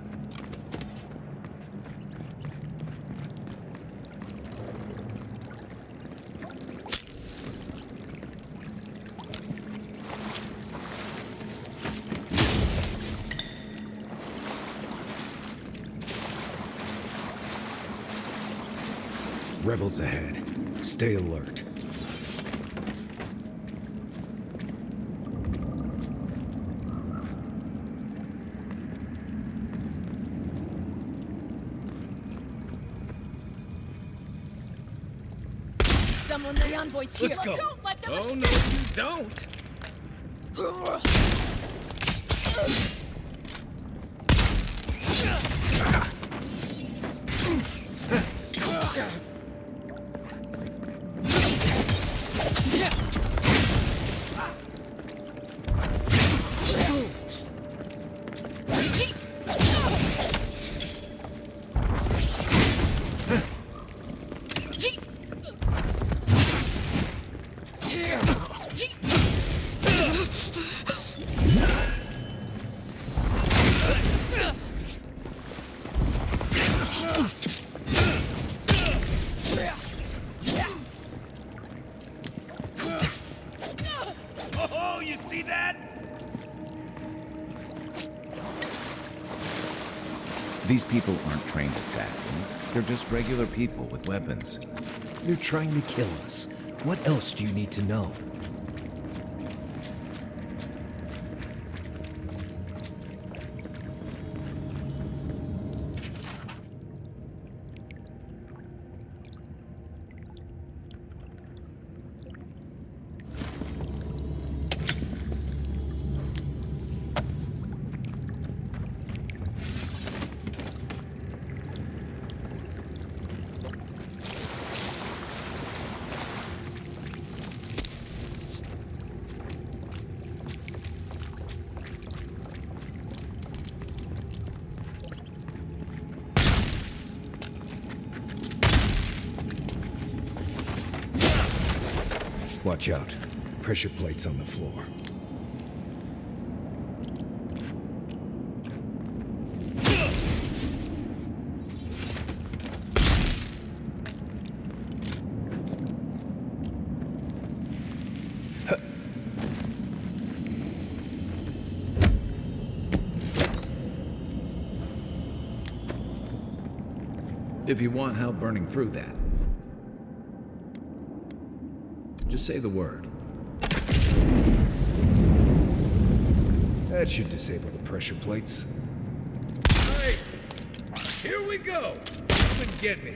S4: Rebels ahead. Stay alert.
S11: Someone the envoy's here.
S12: Let's go.
S11: Don't let them
S12: Oh, no, you don't. Oh, you see that?
S2: These people aren't trained assassins. They're just regular people with weapons.
S4: They're trying to kill us. What else do you need to know? Watch out. Pressure plates on the floor.
S2: If you want help burning through that, just say the word.
S4: That should disable the pressure plates.
S12: Nice! Here we go! Come and get me.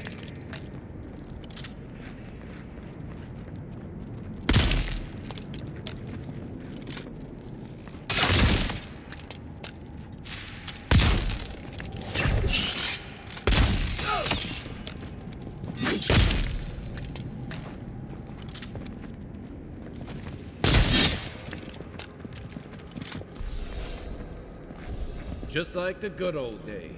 S18: Just like the good old days.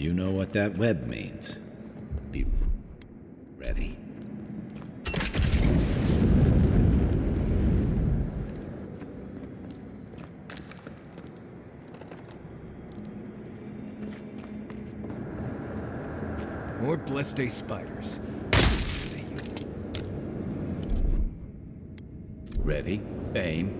S2: You know what that web means. Be ready.
S4: More Blessed spiders.
S2: Ready, aim.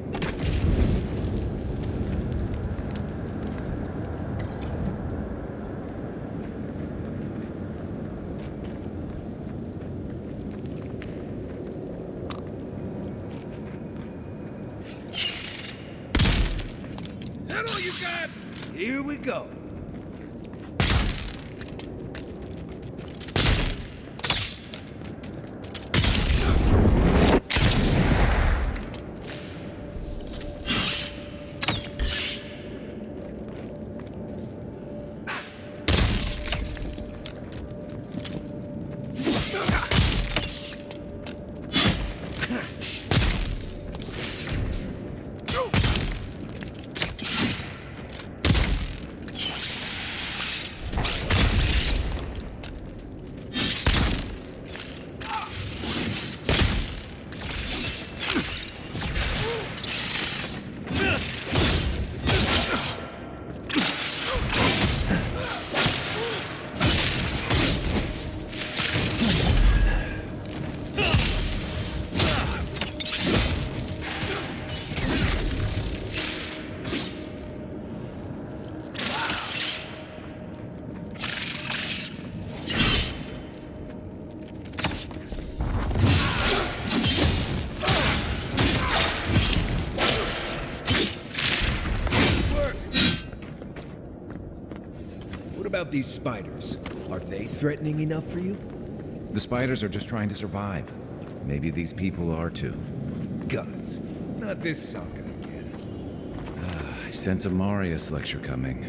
S4: Is that all you got? Here we go. About these spiders, are they threatening enough for you?
S2: The spiders are just trying to survive. Maybe these people are too.
S4: Gods, not this saga again.
S2: I sense a Marius lecture coming.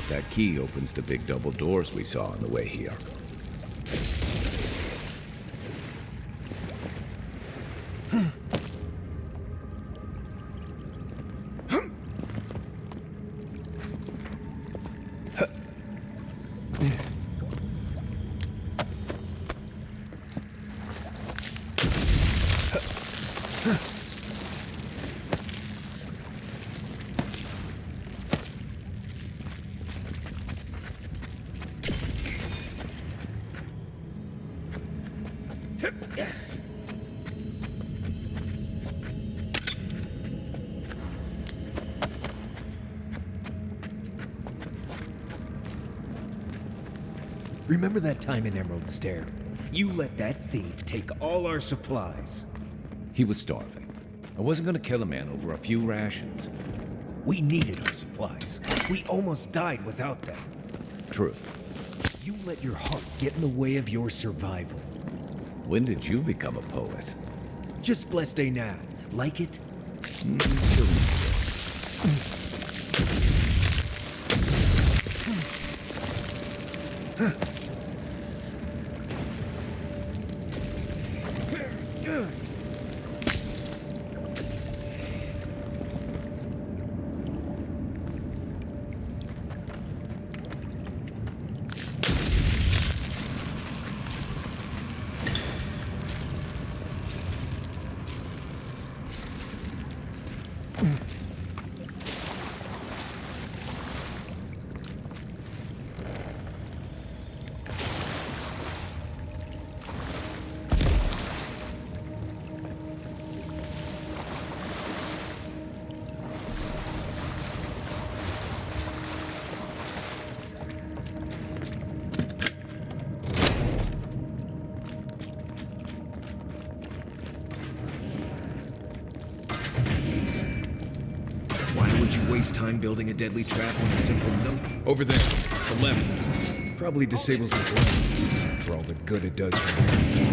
S2: That key opens the big double doors we saw on the way here.
S4: Remember that time in Emerald Stair? You let that thief take all our supplies.
S2: He was starving. I wasn't gonna kill a man over a few rations.
S4: We needed our supplies. We almost died without them.
S2: True.
S4: You let your heart get in the way of your survival.
S2: When did you become a poet?
S4: Just blessed day now. Like it? don't you waste time building a deadly trap on a simple note. Over there, to left. Probably disables the blinds, for all the good it does for me.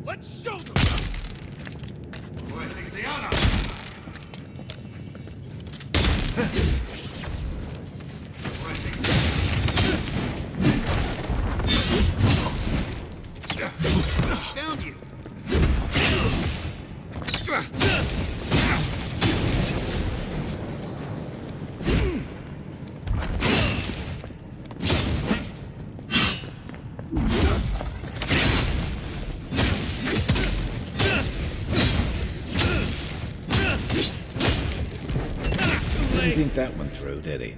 S12: Let's show them!
S16: Down you!
S2: Didn't think that one through, did he?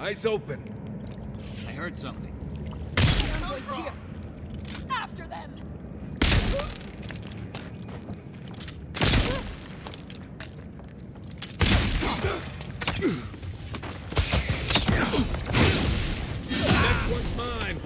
S4: Eyes open.
S16: I heard something.
S11: Boys here. After them.
S4: Next one's mine.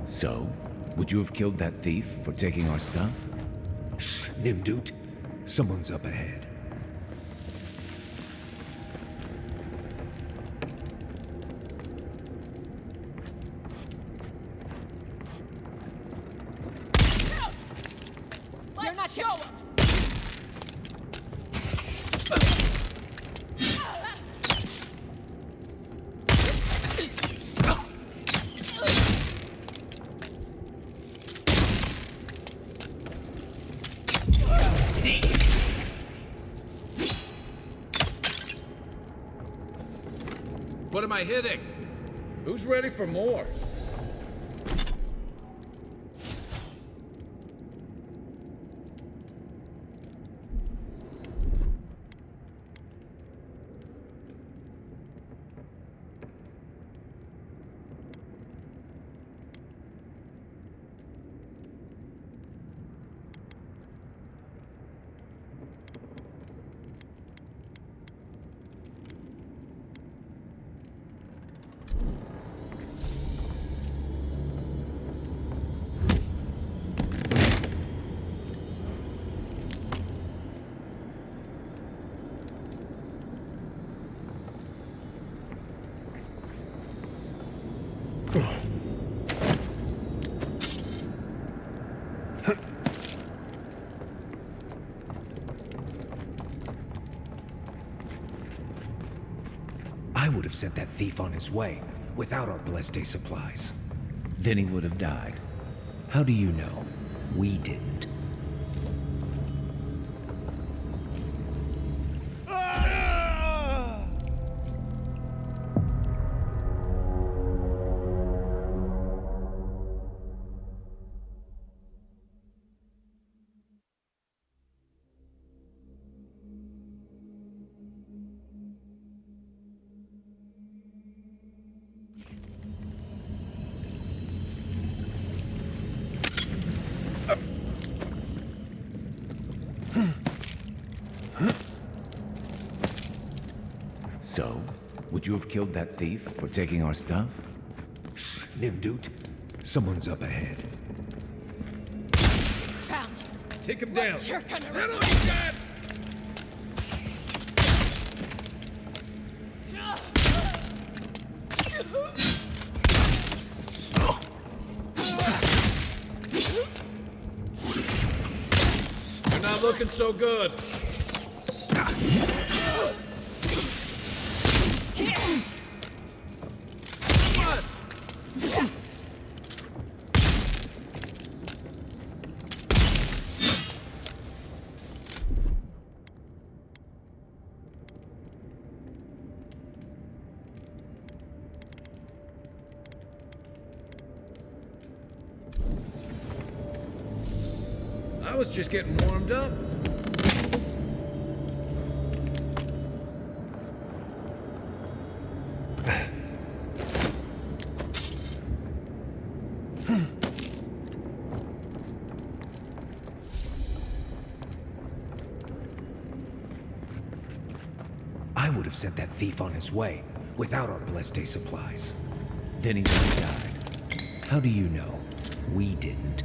S2: So, would you have killed that thief for taking our stuff?
S4: Shh, Nimdut. Someone's up ahead.
S11: You're not show 'em.
S2: What am I hitting? Who's ready for more?
S4: I would have sent that thief on his way without our blessed day supplies.
S2: Then he would have died.
S4: How do you know? We didn't.
S2: So, would you have killed that thief for taking our stuff?
S4: Shh, Nimdut. Someone's up ahead.
S11: Found.
S4: Take him down.
S11: Settle
S4: your gun!
S18: You're not looking so good.
S2: I was just getting warmed up.
S4: I would have sent that thief on his way without our blessed day supplies.
S2: Then he would have died.
S4: How do you know? We didn't.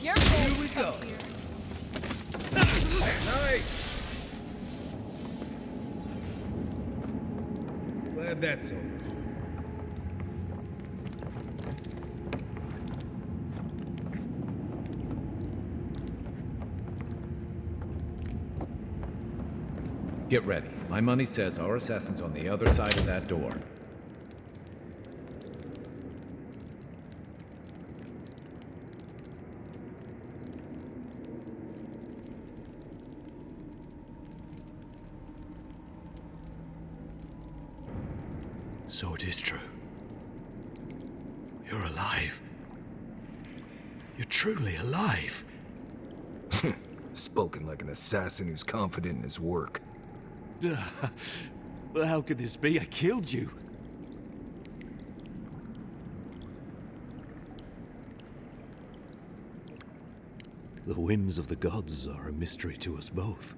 S11: Here we go.
S4: Nice! Glad that's over.
S2: Get ready. My money says our assassin's on the other side of that door.
S3: So it is true. You're alive. You're truly alive.
S4: Spoken like an assassin who's confident in his work.
S3: Well, how could this be? I killed you. The whims of the gods are a mystery to us both.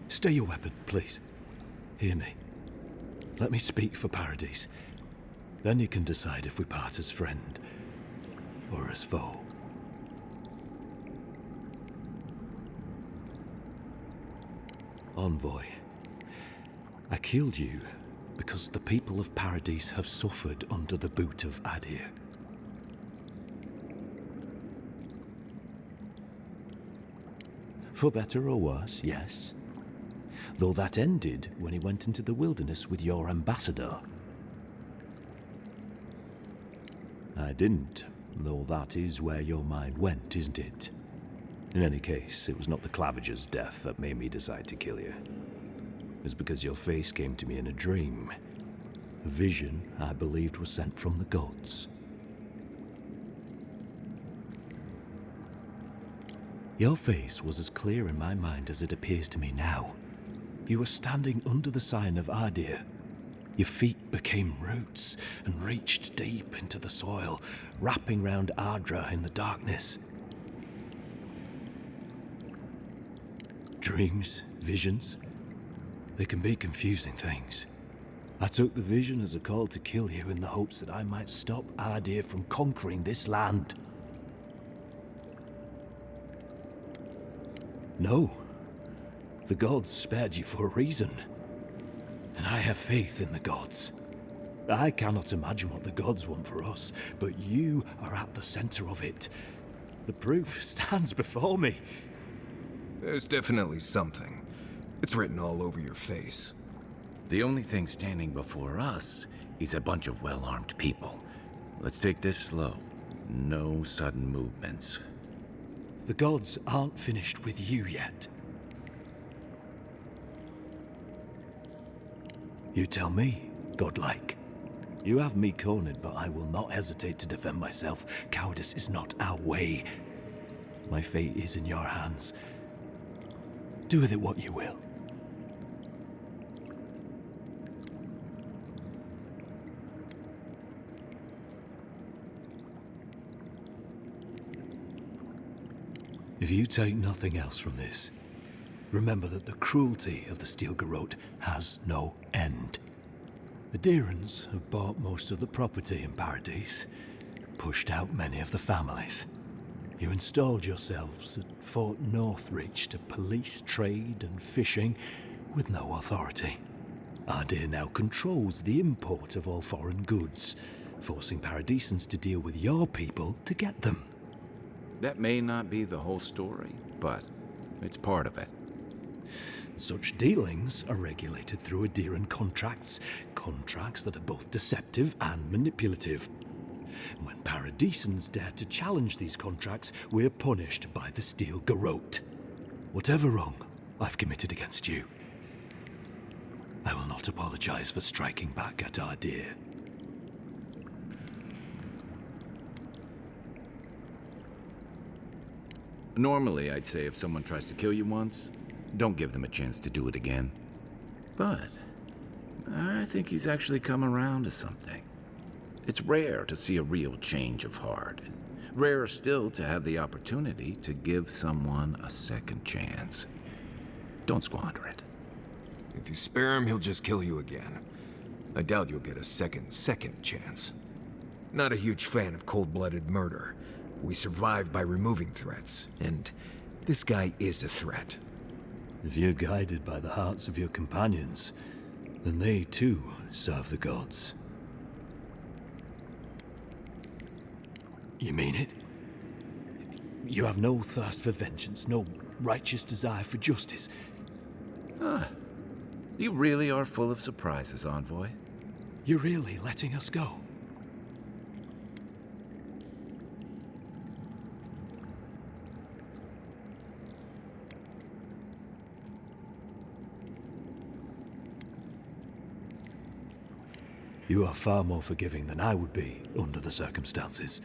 S3: Stay your weapon, please. Hear me. Let me speak for Paradise. Then you can decide if we part as friend or as foe. Envoy, I killed you because the people of Paradise have suffered under the boot of Adir. For better or worse, yes. Though that ended when he went into the wilderness with your ambassador. I didn't, though that is where your mind went, isn't it? In any case, it was not the Claviger's death that made me decide to kill you. It was because your face came to me in a dream. A vision I believed was sent from the gods. Your face was as clear in my mind as it appears to me now. You were standing under the sign of Adir. Your feet became roots and reached deep into the soil, wrapping round Ardra in the darkness. Dreams, visions, they can be confusing things. I took the vision as a call to kill you in the hopes that I might stop Adir from conquering this land. No. The gods spared you for a reason. And I have faith in the gods. I cannot imagine what the gods want for us, but you are at the center of it. The proof stands before me.
S4: There's definitely something. It's written all over your face.
S21: The only thing standing before us is a bunch of well-armed people. Let's take this slow. No sudden movements.
S3: The gods aren't finished with you yet. You tell me, godlike. You have me cornered, but I will not hesitate to defend myself. Cowardice is not our way. My fate is in your hands. Do with it what you will. If you take nothing else from this, remember that the cruelty of the Steel Garrote has no end. The Deerans have bought most of the property in Paradise, pushed out many of the families. You installed yourselves at Fort Northreach to police trade and fishing with no authority. Adir now controls the import of all foreign goods, forcing Paradisans to deal with your people to get them.
S21: That may not be the whole story, but it's part of it.
S3: Such dealings are regulated through Adiran contracts that are both deceptive and manipulative. When Paradisans dare to challenge these contracts, we're punished by the Steel Garrote. Whatever wrong I've committed against you, I will not apologize for striking back at Adir.
S21: Normally, I'd say if someone tries to kill you once, don't give them a chance to do it again. But I think he's actually come around to something. It's rare to see a real change of heart. Rarer still to have the opportunity to give someone a second chance. Don't squander it.
S4: If you spare him, he'll just kill you again. I doubt you'll get a second chance. Not a huge fan of cold-blooded murder. We survive by removing threats, and this guy is a threat.
S3: If you're guided by the hearts of your companions, then they too serve the gods. You mean it? You have no thirst for vengeance, no righteous desire for justice.
S21: You really are full of surprises, Envoy.
S3: You're really letting us go? You are far more forgiving than I would be under the circumstances.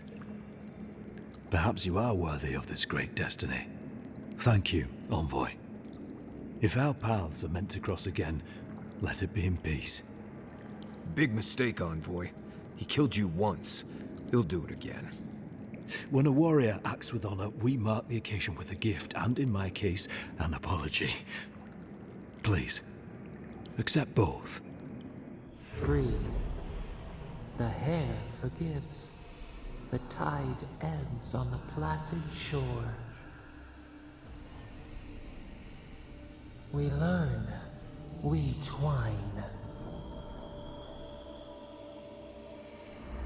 S3: Perhaps you are worthy of this great destiny. Thank you, Envoy. If our paths are meant to cross again, let it be in peace.
S4: Big mistake, Envoy. He killed you once. He'll do it again.
S3: When a warrior acts with honor, we mark the occasion with a gift, and in my case, an apology. Please, accept both.
S7: Free. The hair forgives. The tide ends on the placid shore. We learn. We twine.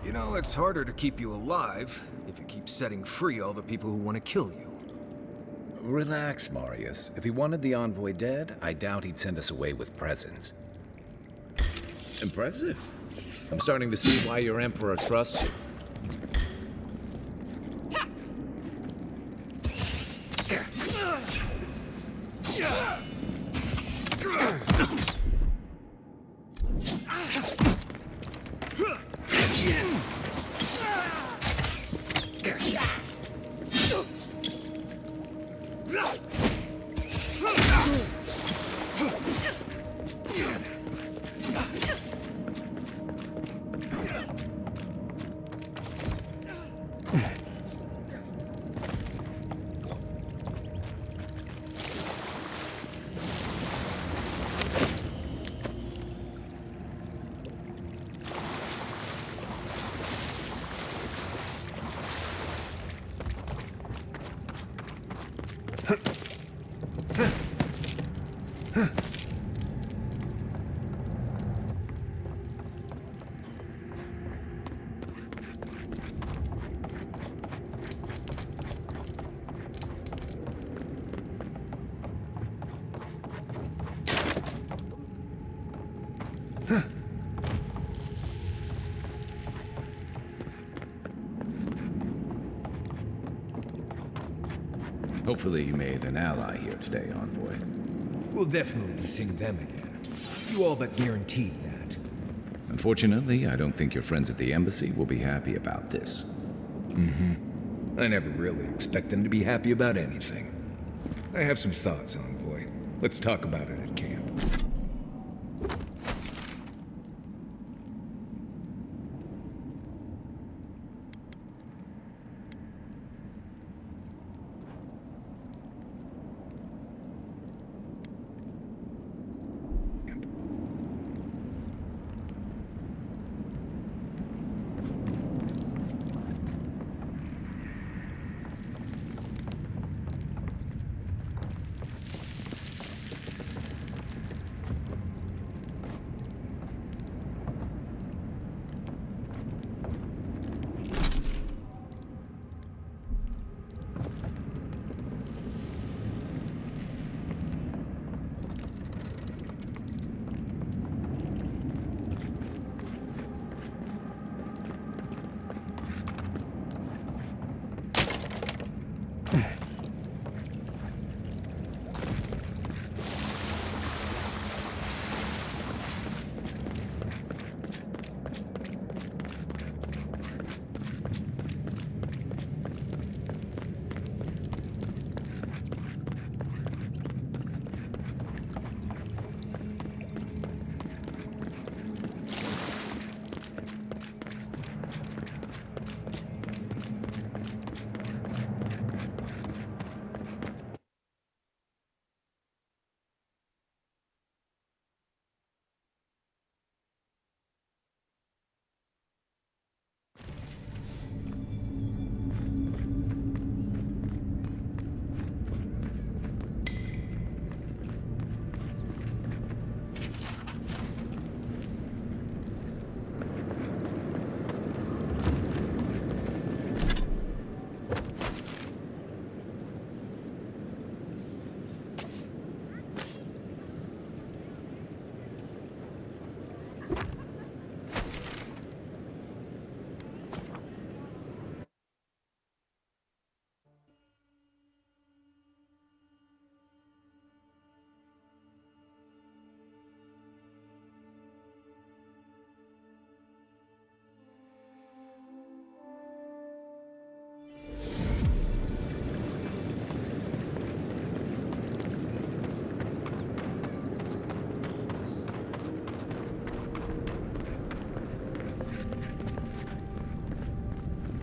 S4: You know, it's harder to keep you alive if you keep setting free all the people who want to kill you.
S21: Relax, Marius. If he wanted the Envoy dead, I doubt he'd send us away with presents. Impressive. I'm starting to see why your Emperor trusts you.
S2: Hopefully you made an ally here today, Envoy.
S4: We'll definitely sing them again. You all but guaranteed that.
S2: Unfortunately, I don't think your friends at the embassy will be happy about this.
S4: Mm-hmm. I never really expect them to be happy about anything. I have some thoughts, Envoy. Let's talk about it at camp.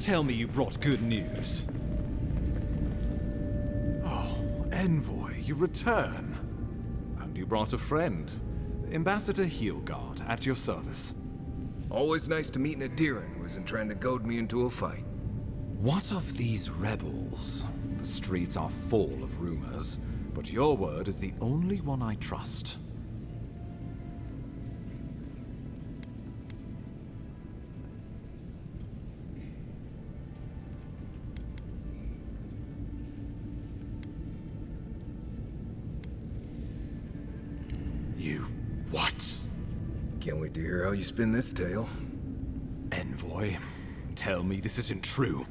S8: Tell me you brought good news. Oh, Envoy, you return. And you brought a friend. Ambassador Heelguard, at your service.
S4: Always nice to meet an Adiran who isn't trying to goad me into a fight.
S8: What of these rebels? The streets are full of rumors, but your word is the only one I trust. You... what?
S4: Can't wait to hear how you spin this tale.
S8: Envoy, tell me this isn't true.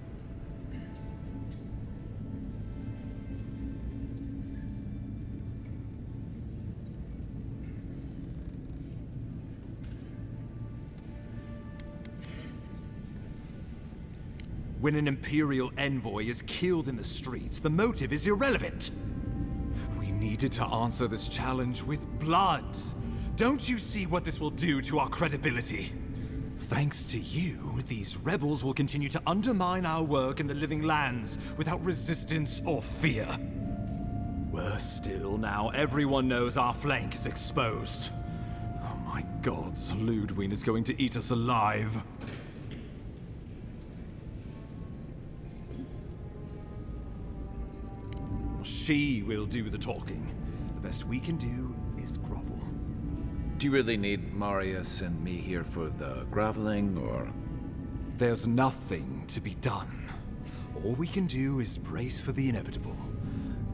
S8: When an Imperial envoy is killed in the streets, the motive is irrelevant. We needed to answer this challenge with blood. Don't you see what this will do to our credibility? Thanks to you, these rebels will continue to undermine our work in the Living Lands without resistance or fear. Worse still, now everyone knows our flank is exposed. Oh my gods, Ludwig is going to eat us alive. She will do the talking. The best we can do this grovel.
S2: Do you really need Marius and me here for the groveling, or...?
S8: There's nothing to be done. All we can do is brace for the inevitable,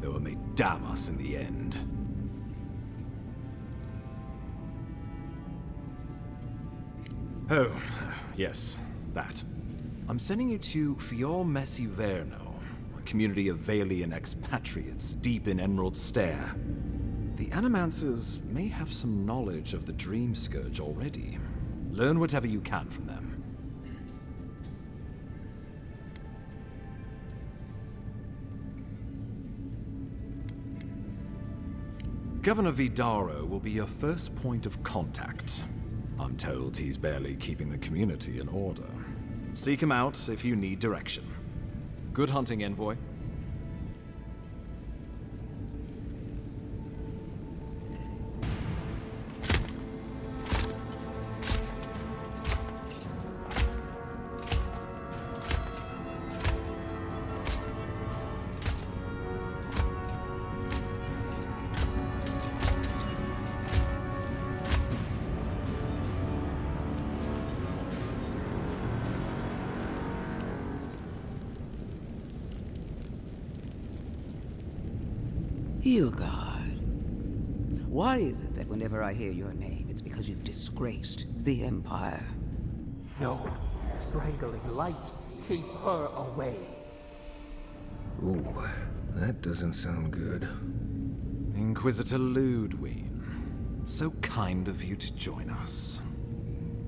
S8: though it may damn us in the end. Oh, yes, that. I'm sending you to Fior Messiverno, a community of Valian expatriates deep in Emerald Stair. The Animancers may have some knowledge of the Dream Scourge already. Learn whatever you can from them. Governor Vidaro will be your first point of contact. I'm told he's barely keeping the community in order. Seek him out if you need direction. Good hunting, Envoy.
S1: Hilgard, why is it that whenever I hear your name, it's because you've disgraced the Empire?
S7: No, strangling light, keep her away.
S4: Ooh, that doesn't sound good.
S8: Inquisitor Ludwig, so kind of you to join us.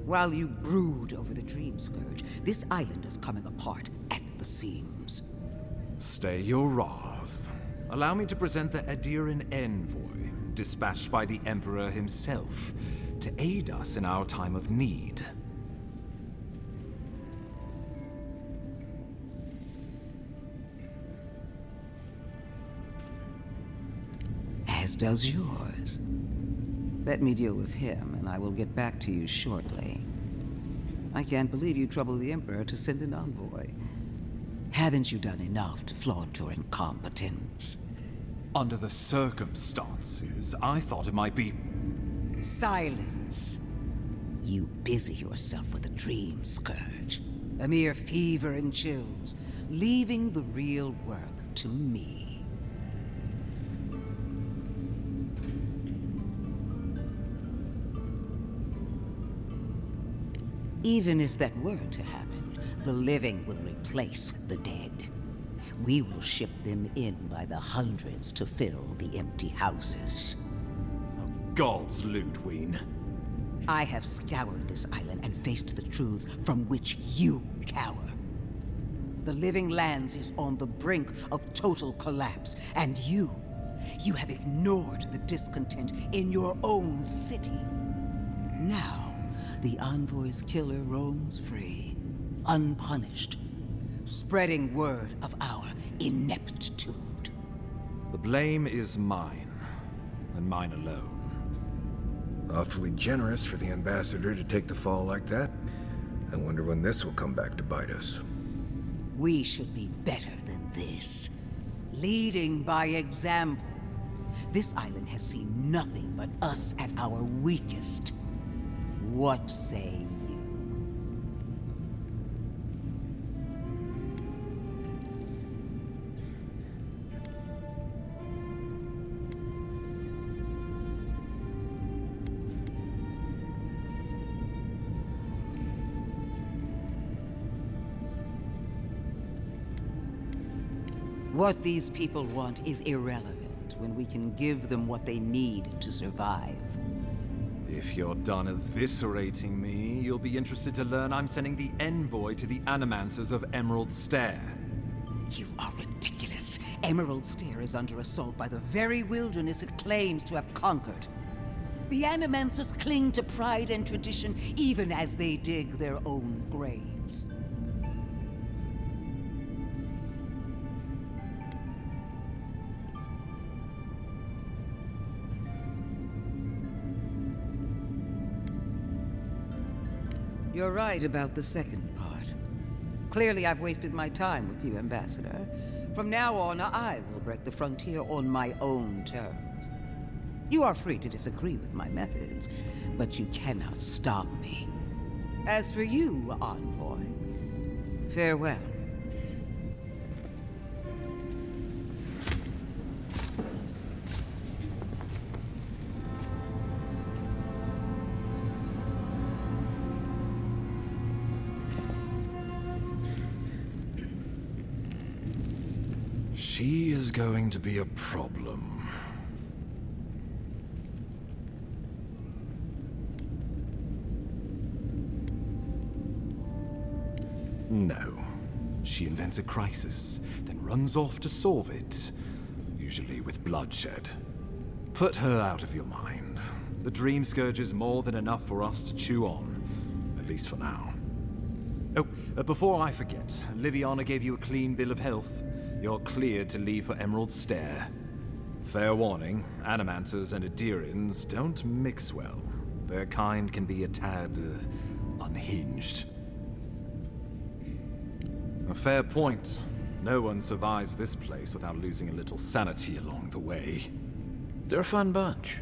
S1: While you brood over the Dream Scourge, this island is coming apart at the seams.
S8: Stay your wrath. Allow me to present the Adiran Envoy, dispatched by the Emperor himself, to aid us in our time of need.
S1: As does yours. Let me deal with him, and I will get back to you shortly. I can't believe you troubled the Emperor to send an envoy. Haven't you done enough to flaunt your incompetence?
S8: Under the circumstances, I thought it might be...
S1: Silence. You busy yourself with a Dream Scourge. A mere fever and chills, leaving the real work to me. Even if that were to happen, the living will replace the dead. We will ship them in by the hundreds to fill the empty houses.
S8: Gods, Ludwig.
S1: I have scoured this island and faced the truths from which you cower. The Living Lands is on the brink of total collapse, and you have ignored the discontent in your own city. Now, the Envoy's killer roams free, unpunished, spreading word of our ineptitude.
S8: The blame is mine, and mine alone.
S4: Awfully generous for the Ambassador to take the fall like that. I wonder when this will come back to bite us.
S1: We should be better than this. Leading by example. This island has seen nothing but us at our weakest. What say you? What these people want is irrelevant when we can give them what they need to survive.
S8: If you're done eviscerating me, you'll be interested to learn I'm sending the envoy to the Animancers of Emerald Stair.
S1: You are ridiculous. Emerald Stair is under assault by the very wilderness it claims to have conquered. The Animancers cling to pride and tradition even as they dig their own graves. You're right about the second part. Clearly I've wasted my time with you, Ambassador. From now on, I will break the frontier on my own terms. You are free to disagree with my methods, but you cannot stop me. As for you, envoy, farewell.
S8: She is going to be a problem. No. She invents a crisis, then runs off to solve it, usually with bloodshed. Put her out of your mind. The Dream Scourge is more than enough for us to chew on, at least for now. Oh, before I forget, Liviana gave you a clean bill of health. You're cleared to leave for Emerald Stair. Fair warning, Animanters and Adirians don't mix well. Their kind can be a tad, unhinged. A fair point. No one survives this place without losing a little sanity along the way.
S21: They're a fun bunch.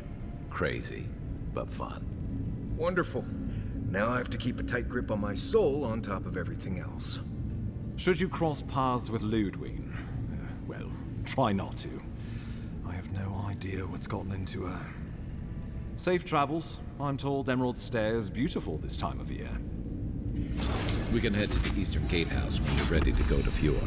S21: Crazy, but fun.
S4: Wonderful. Now I have to keep a tight grip on my soul on top of everything else.
S8: Should you cross paths with Ludwig, well, try not to. I have no idea what's gotten into her. Safe travels. I'm told Emerald Stair is beautiful this time of year.
S2: We can head to the Eastern Gatehouse when you're ready to go to Fjord.